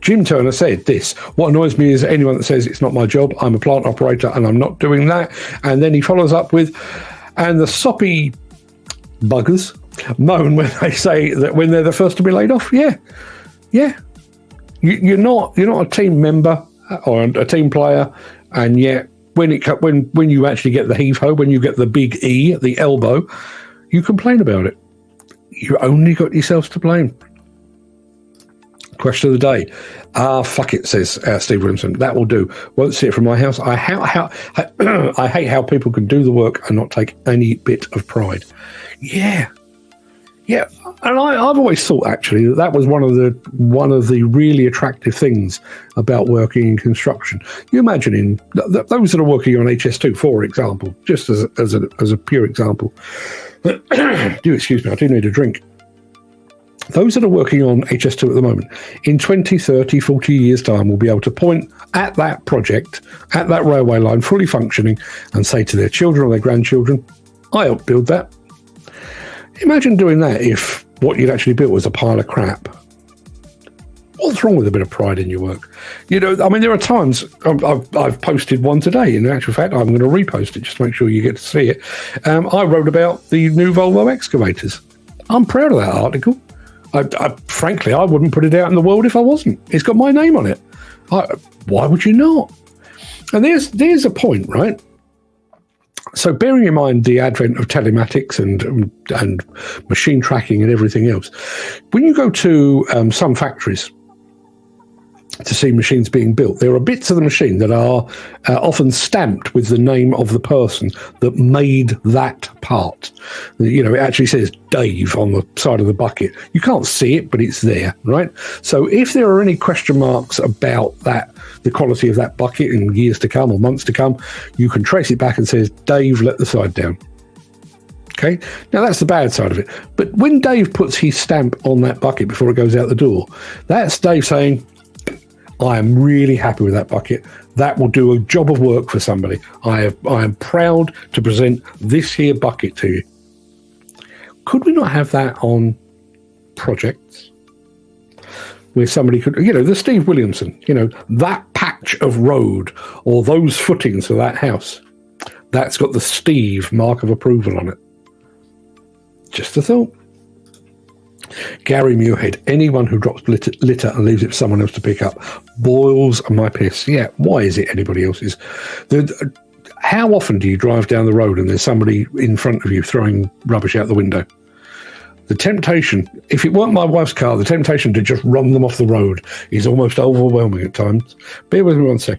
Jim Turner said this: "What annoys me is anyone that says it's not my job. I'm a plant operator and I'm not doing that." And then he follows up with, "And the soppy buggers moan when they say that when they're the first to be laid off." Yeah. You're not a team member or a team player, and yet when you actually get the heave ho, when you get the big E, the elbow, you complain about it. You only got yourselves to blame. Question of the day. Fuck it, says Steve Williamson. That will do. Won't see it from my house. I hate how people can do the work and not take any bit of pride. Yeah. And I've always thought actually that was one of the really attractive things about working in construction. You imagine those that are working on HS2, for example, just as a pure example. Do excuse me, I do need a drink. Those that are working on HS2 at the moment, in 20, 30, 40 years' time, will be able to point at that project, at that railway line, fully functioning, and say to their children or their grandchildren, I helped build that. Imagine doing that if what you'd actually built was a pile of crap. What's wrong with a bit of pride in your work? There are times, I've posted one today. In actual fact, I'm going to repost it just to make sure you get to see it. I wrote about the new Volvo excavators. I'm proud of that article. Frankly, I wouldn't put it out in the world if I wasn't. It's got my name on it. Why would you not? And there's a point, right? So bearing in mind the advent of telematics and machine tracking and everything else, when you go to some factories to see machines being built, there are bits of the machine that are often stamped with the name of the person that made that part. It actually says Dave on the side of the bucket. You can't see it, but it's there, right? So if there are any question marks about that, the quality of that bucket in years to come or months to come, you can trace it back and says, Dave let the side down. Okay, now that's the bad side of it. But when Dave puts his stamp on that bucket before it goes out the door, that's Dave saying, I am really happy with that bucket. That will do a job of work for somebody. I am proud to present this here bucket to you. Could we not have that on projects where somebody could, the Steve Williamson, that patch of road or those footings for that house, that's got the Steve mark of approval on it. Just a thought. Gary Muirhead, anyone who drops litter and leaves it for someone else to pick up boils my piss. Yeah, why is it anybody else's? How often do you drive down the road and there's somebody in front of you throwing rubbish out the window? The temptation, if it weren't my wife's car, the temptation to just run them off the road is almost overwhelming at times. Bear with me one sec.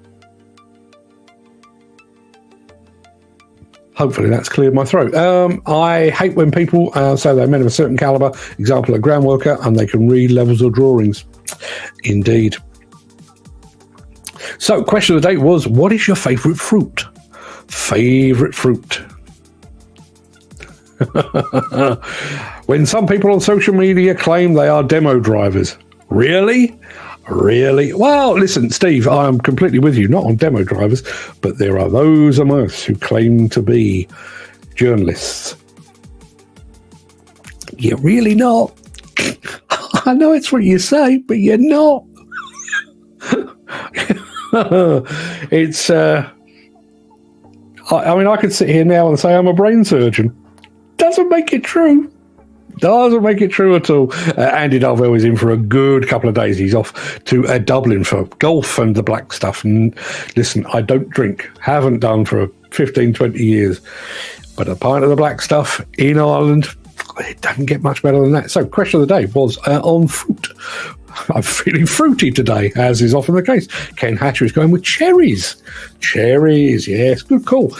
Hopefully that's cleared my throat. I hate when people say they're men of a certain caliber, example, a ground worker, and they can read levels or drawings. Indeed. So, question of the day was, what is your favourite fruit? Favourite fruit. When some people on social media claim they are demo drivers. Really? Really? Well, listen, Steve, I am completely with you, not on demo drivers, but there are those among us who claim to be journalists. You're really not. I know it's what you say, but you're not. It's, I could sit here now and say I'm a brain surgeon. Doesn't make it true. Doesn't make it true at all. Andy Darvell is in for a good couple of days. He's off to Dublin for golf and the black stuff. And listen, I don't drink. Haven't done for 15, 20 years. But a pint of the black stuff in Ireland, it doesn't get much better than that. So, question of the day was on fruit. I'm feeling fruity today, as is often the case. Ken Hatcher is going with cherries. Cherries, yes, good call.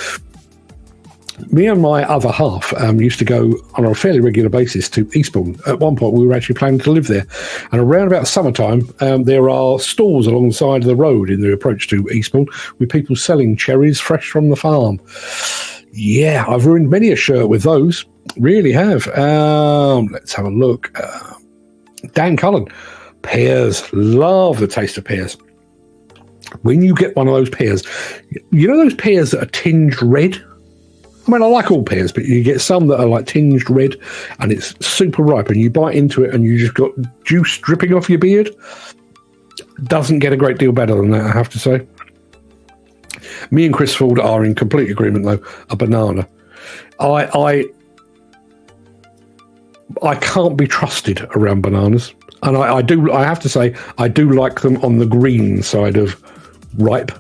Me and my other half used to go on a fairly regular basis to Eastbourne. At one point, we were actually planning to live there. And around about summertime, there are stalls along the side of the road in the approach to Eastbourne with people selling cherries fresh from the farm. Yeah, I've ruined many a shirt with those. Really have. Let's have a look. Dan Cullen. Pears. Love the taste of pears. When you get one of those pears, you know those pears that are tinged red? I mean, I like all pears, but you get some that are like tinged red and it's super ripe and you bite into it and you just got juice dripping off your beard. Doesn't get a great deal better than that, I have to say. Me and Chris Ford are in complete agreement, though. A banana. I can't be trusted around bananas. And I have to say, I do like them on the green side of ripe.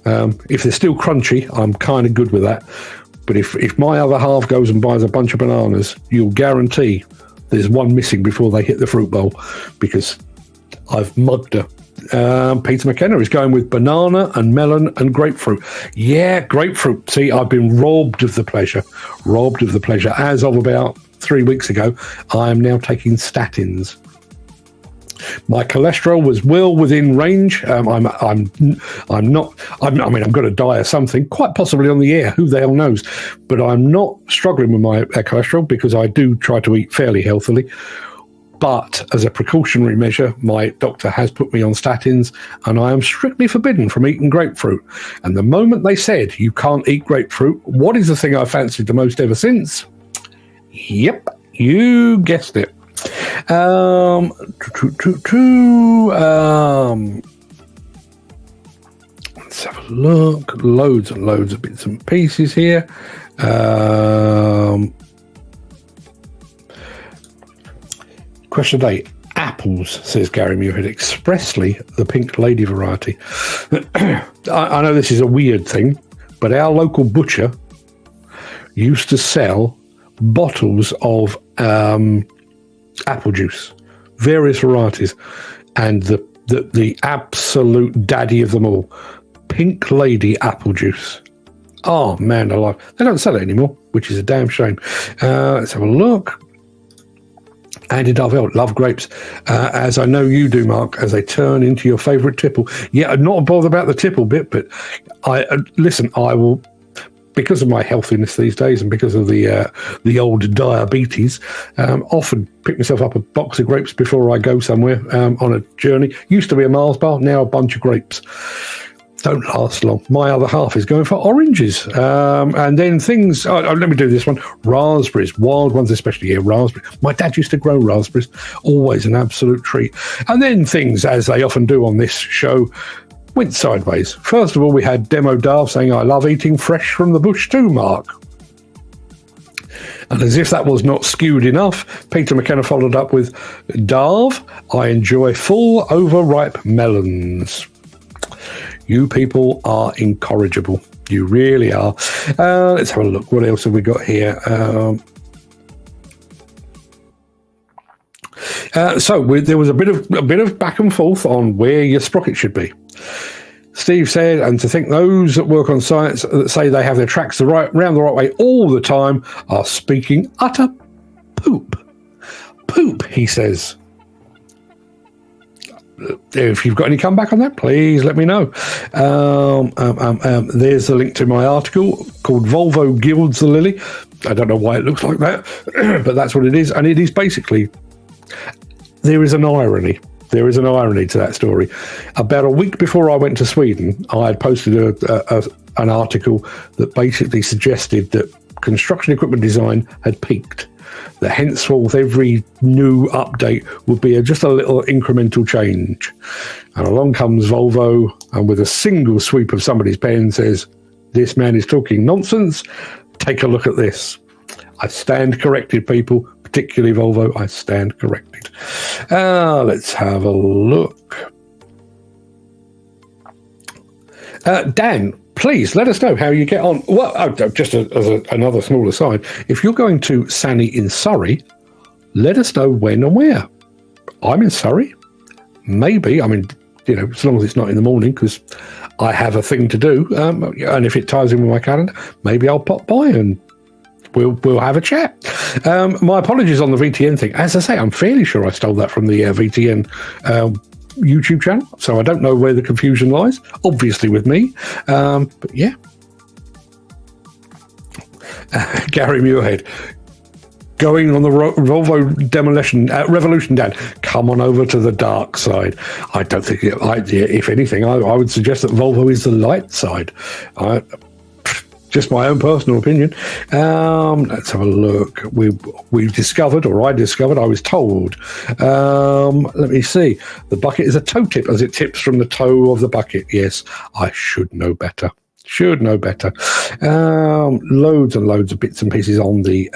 If they're still crunchy, I'm kind of good with that. But if my other half goes and buys a bunch of bananas, you'll guarantee there's one missing before they hit the fruit bowl because I've mugged her. Peter McKenna is going with banana and melon and grapefruit. Yeah, grapefruit. See, I've been robbed of the pleasure. As of about 3 weeks ago, I am now taking statins. My cholesterol was well within range. I'm going to die of something, quite possibly on the air. Who the hell knows? But I'm not struggling with my cholesterol because I do try to eat fairly healthily. But as a precautionary measure, my doctor has put me on statins and I am strictly forbidden from eating grapefruit. And the moment they said you can't eat grapefruit, what is the thing I fancied the most ever since? Yep, you guessed it. Let's have a look. Loads and loads of bits and pieces here. Question of the day. Apples, says Gary Muirhead, expressly the pink lady variety. I know this is a weird thing, but our local butcher used to sell bottles of apple juice, various varieties, and the absolute daddy of them all, pink lady apple juice. Oh man, they don't sell it anymore, which is a damn shame. Let's have a look. Andy Darvell, love grapes, as I know you do, Mark, as they turn into your favourite tipple. Yeah, I'm not bothered about the tipple bit, but I will because of my healthiness these days and because of the old diabetes, often pick myself up a box of grapes before I go somewhere on a journey. Used to be a Mars bar, now a bunch of grapes. Don't last long. My other half is going for oranges. And then things, let me do this one. Raspberries, wild ones especially. Yeah, raspberries. My dad used to grow raspberries. Always an absolute treat. And then things, as they often do on this show, went sideways. First of all, we had Demo Days saying, I love eating fresh from the bush too, Mark. And as if that was not skewed enough, Peter McKenna followed up with, Darv, I enjoy full overripe melons. You people are incorrigible. You really are. Let's have a look. What else have we got here? There was a bit of back and forth on where your sprocket should be. Steve said, and to think those that work on sites that say they have their tracks round the right way all the time are speaking utter poop. Poop, he says. If you've got any comeback on that, please let me know. There's a link to my article called Volvo Gilds the Lily. I don't know why it looks like that, but that's what it is. And it is basically, there is an irony. There is an irony to that story. About a week before I went to Sweden, I had posted an article that basically suggested that construction equipment design had peaked. That henceforth every new update would be just a little incremental change. And along comes Volvo and with a single sweep of somebody's pen says, this man is talking nonsense. Take a look at this. I stand corrected, people, particularly Volvo. I stand corrected. Let's have a look. Dan, please let us know how you get on. Well, just as another small aside, if you're going to Sany in Surrey, let us know when and where. I'm in Surrey. Maybe, as long as it's not in the morning, because I have a thing to do. And if it ties in with my calendar, maybe I'll pop by and we'll have a chat. My apologies on the VTN thing. As I say, I'm fairly sure I stole that from the VTN YouTube channel, so I don't know where the confusion lies. Obviously with me, but yeah. Gary Muirhead, going on the Volvo Demolition Revolution, Dan. Come on over to the dark side. I don't think. If anything, I would suggest that Volvo is the light side. Just my own personal opinion. Let's have a look. We discovered, or I discovered, I was told. Let me see. The bucket is a toe tip as it tips from the toe of the bucket. Yes, I should know better. Should know better. Loads and loads of bits and pieces on the...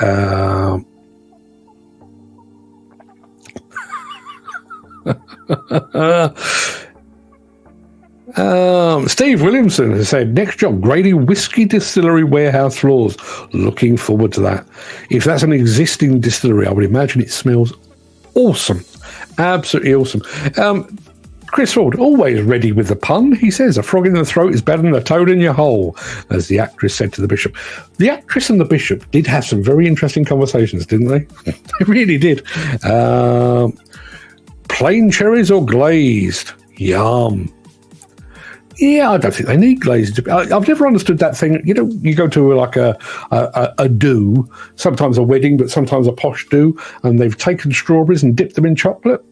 Steve Williamson has said, next job, grading whiskey distillery warehouse floors. Looking forward to that. If that's an existing distillery, I would imagine it smells awesome. Absolutely awesome. Chris Ford, always ready with the pun. He says, a frog in the throat is better than a toad in your hole, as the actress said to the bishop. The actress and the bishop did have some very interesting conversations, didn't they? They really did. Plain cherries or glazed? Yum. Yeah, I don't think they need glazed. I've never understood that thing. You know, you go to like a do, sometimes a wedding, but sometimes a posh do, and they've taken strawberries and dipped them in chocolate.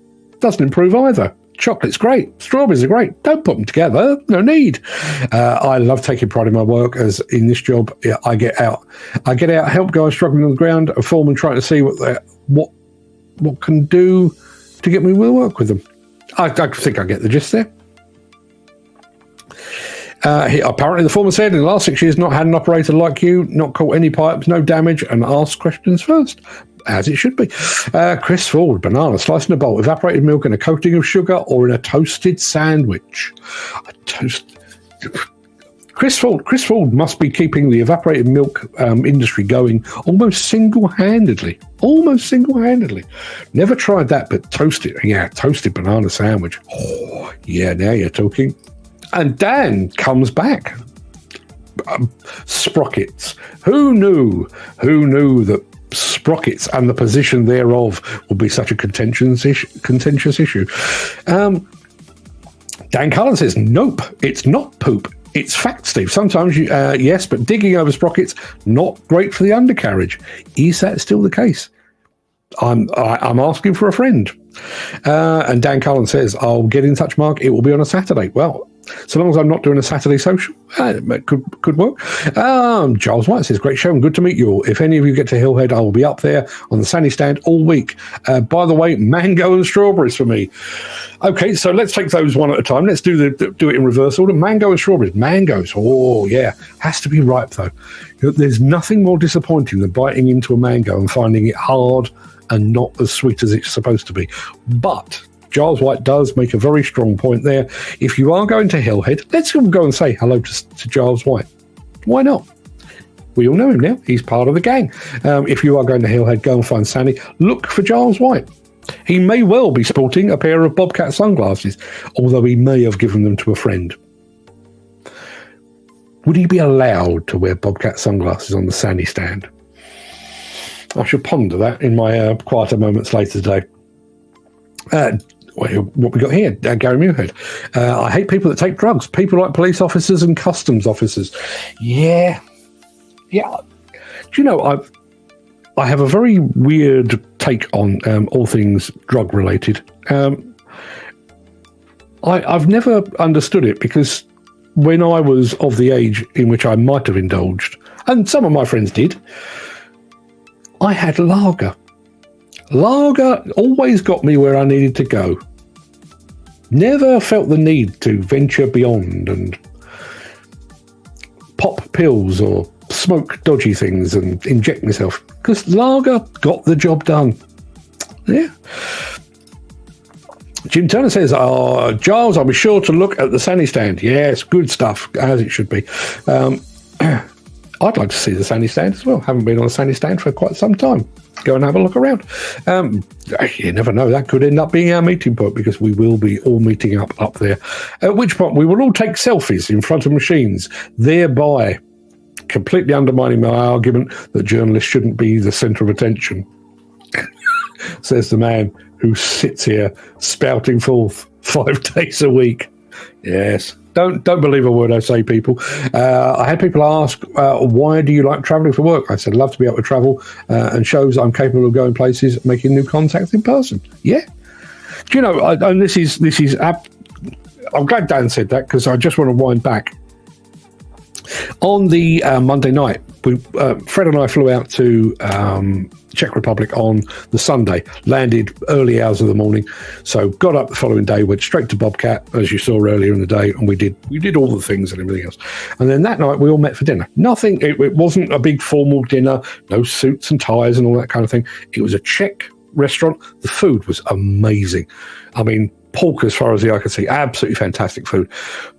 Doesn't improve either. Chocolate's great. Strawberries are great. Don't put them together. No need. I love taking pride in my work, as in this job, I get out, help guys struggling on the ground, a foreman trying to see what can do to get me to work with them. I think I get the gist there. Apparently the foreman said, in the last 6 years, not had an operator like you, not caught any pipes, no damage, and asked questions first, as it should be. Chris Ford, banana, sliced in a bowl, evaporated milk and a coating of sugar, or in a toasted sandwich. Chris Ford must be keeping the evaporated milk industry going almost single-handedly. Never tried that, but toasted banana sandwich. Oh, yeah, now you're talking. And Dan comes back. Sprockets. Who knew that sprockets and the position thereof would be such a contentious issue? Dan Cullen says, nope, it's not poop. It's fact, Steve. Sometimes, yes, but digging over sprockets, not great for the undercarriage. Is that still the case? I'm asking for a friend. And Dan Cullen says, I'll get in touch, Mark. It will be on a Saturday. Well, so long as I'm not doing a Saturday social, it could work. Giles White says, great show and good to meet you all. If any of you get to Hillhead, I will be up there on the Sany stand all week. By the way, mango and strawberries for me. Okay, so let's take those one at a time. Let's do it in reverse order. Mango and strawberries. Mangoes, oh yeah, has to be ripe though. There's nothing more disappointing than biting into a mango and finding it hard and not as sweet as it's supposed to be. But Giles White does make a very strong point there. If you are going to Hillhead, let's all go and say hello to Giles White. Why not? We all know him now. He's part of the gang. If you are going to Hillhead, go and find Sany. Look for Giles White. He may well be sporting a pair of Bobcat sunglasses, although he may have given them to a friend. Would he be allowed to wear Bobcat sunglasses on the Sany stand? I should ponder that in my quieter moments later today. What we got here, Gary Muirhead. I hate people that take drugs. People like police officers and customs officers. Yeah. Do you know, I have a very weird take on all things drug related. I've never understood it because when I was of the age in which I might have indulged, and some of my friends did, I had lager. Lager always got me where I needed to go. Never felt the need to venture beyond and pop pills or smoke dodgy things and inject myself, because lager got the job done. Yeah. Jim Turner says, Giles, I'll be sure to look at the Sany stand. Yes, good stuff, as it should be. I'd like to see the Sany stand as well. Haven't been on a Sany stand for quite some time. Go and have a look around. You never know. That could end up being our meeting point, because we will be all meeting up there. At which point we will all take selfies in front of machines, thereby completely undermining my argument that journalists shouldn't be the centre of attention. Says the man who sits here spouting forth 5 days a week. Yes. Don't believe a word I say, people. I had people ask, why do you like travelling for work? I said, love to be able to travel and shows I'm capable of going places, making new contacts in person. Yeah. Do you know, and this is I'm glad Dan said that, because I just want to wind back. On the Monday night, Fred and I flew out to Czech Republic on the Sunday, landed early hours of the morning, so got up the following day, went straight to Bobcat, as you saw earlier in the day, and we did all the things and everything else. And then that night we all met for dinner. Nothing, it wasn't a big formal dinner, no suits and ties and all that kind of thing. It was a Czech restaurant. The food was amazing. I mean, pork as far as the eye could see, absolutely fantastic food.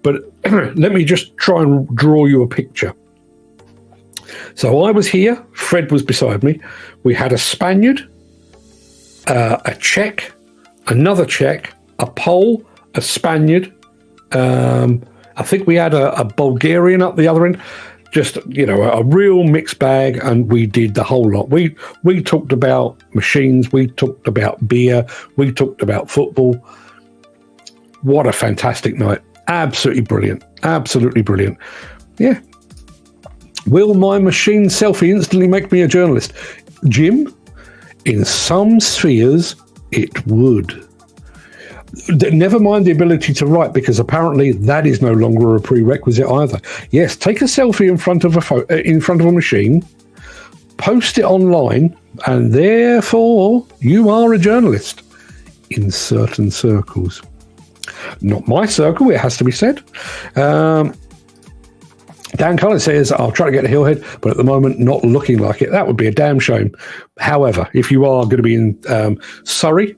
But let me just try and draw you a picture. So I was here, Fred was beside me. We had a Spaniard, a Czech, another Czech, a Pole, a Spaniard. I think we had a Bulgarian up the other end. Just, you know, a real mixed bag, and we did the whole lot. We talked about machines, we talked about beer, we talked about football. What a fantastic night. Absolutely brilliant. Absolutely brilliant. Yeah. Will my machine selfie instantly make me a journalist? Jim, in some spheres, it would. Never mind the ability to write, because apparently that is no longer a prerequisite either. Yes, take a selfie in front of a machine, post it online, and therefore you are a journalist in certain circles. Not my circle, it has to be said. Dan Collins says, I'll try to get to Hillhead, but at the moment, not looking like it. That would be a damn shame. However, if you are going to be in Surrey,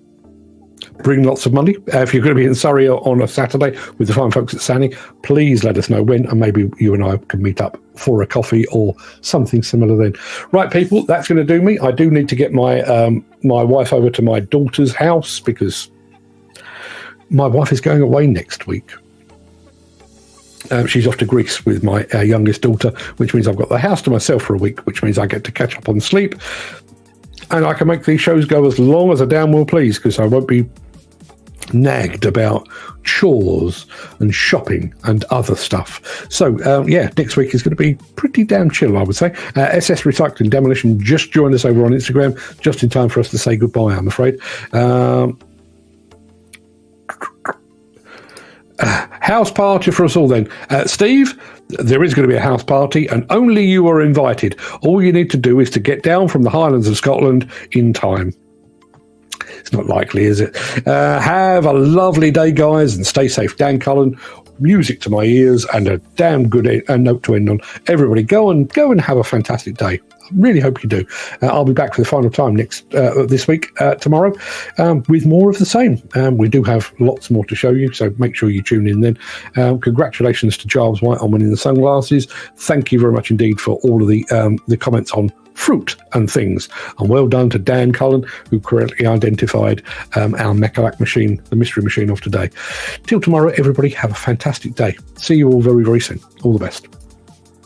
bring lots of money. If you're going to be in Surrey on a Saturday with the fine folks at Sany, please let us know when, and maybe you and I can meet up for a coffee or something similar then. Right, people, that's going to do me. I do need to get my my wife over to my daughter's house, because my wife is going away next week. She's off to Greece with my youngest daughter, which means I've got the house to myself for a week, which means I get to catch up on sleep. And I can make these shows go as long as I damn well please, because I won't be nagged about chores and shopping and other stuff. So, next week is going to be pretty damn chill, I would say. SS Recycling Demolition just joined us over on Instagram, just in time for us to say goodbye, I'm afraid. House party for us all then. Steve, there is going to be a house party and only you are invited. All you need to do is to get down from the Highlands of Scotland in time. It's not likely, is it? Have a lovely day, guys, and stay safe. Dan Cullen, music to my ears and a damn good note to end on. Everybody, go and have a fantastic day. I really hope you do. I'll be back for the final time this week, tomorrow, with more of the same. We do have lots more to show you, so make sure you tune in then. Congratulations to Giles White on winning the sunglasses. Thank you very much indeed for all of the comments on fruit and things, and well done to Dan Cullen, who correctly identified our Mechalac machine, the mystery machine of today. Till tomorrow, everybody, have a fantastic day. See you all very, very soon. All the best.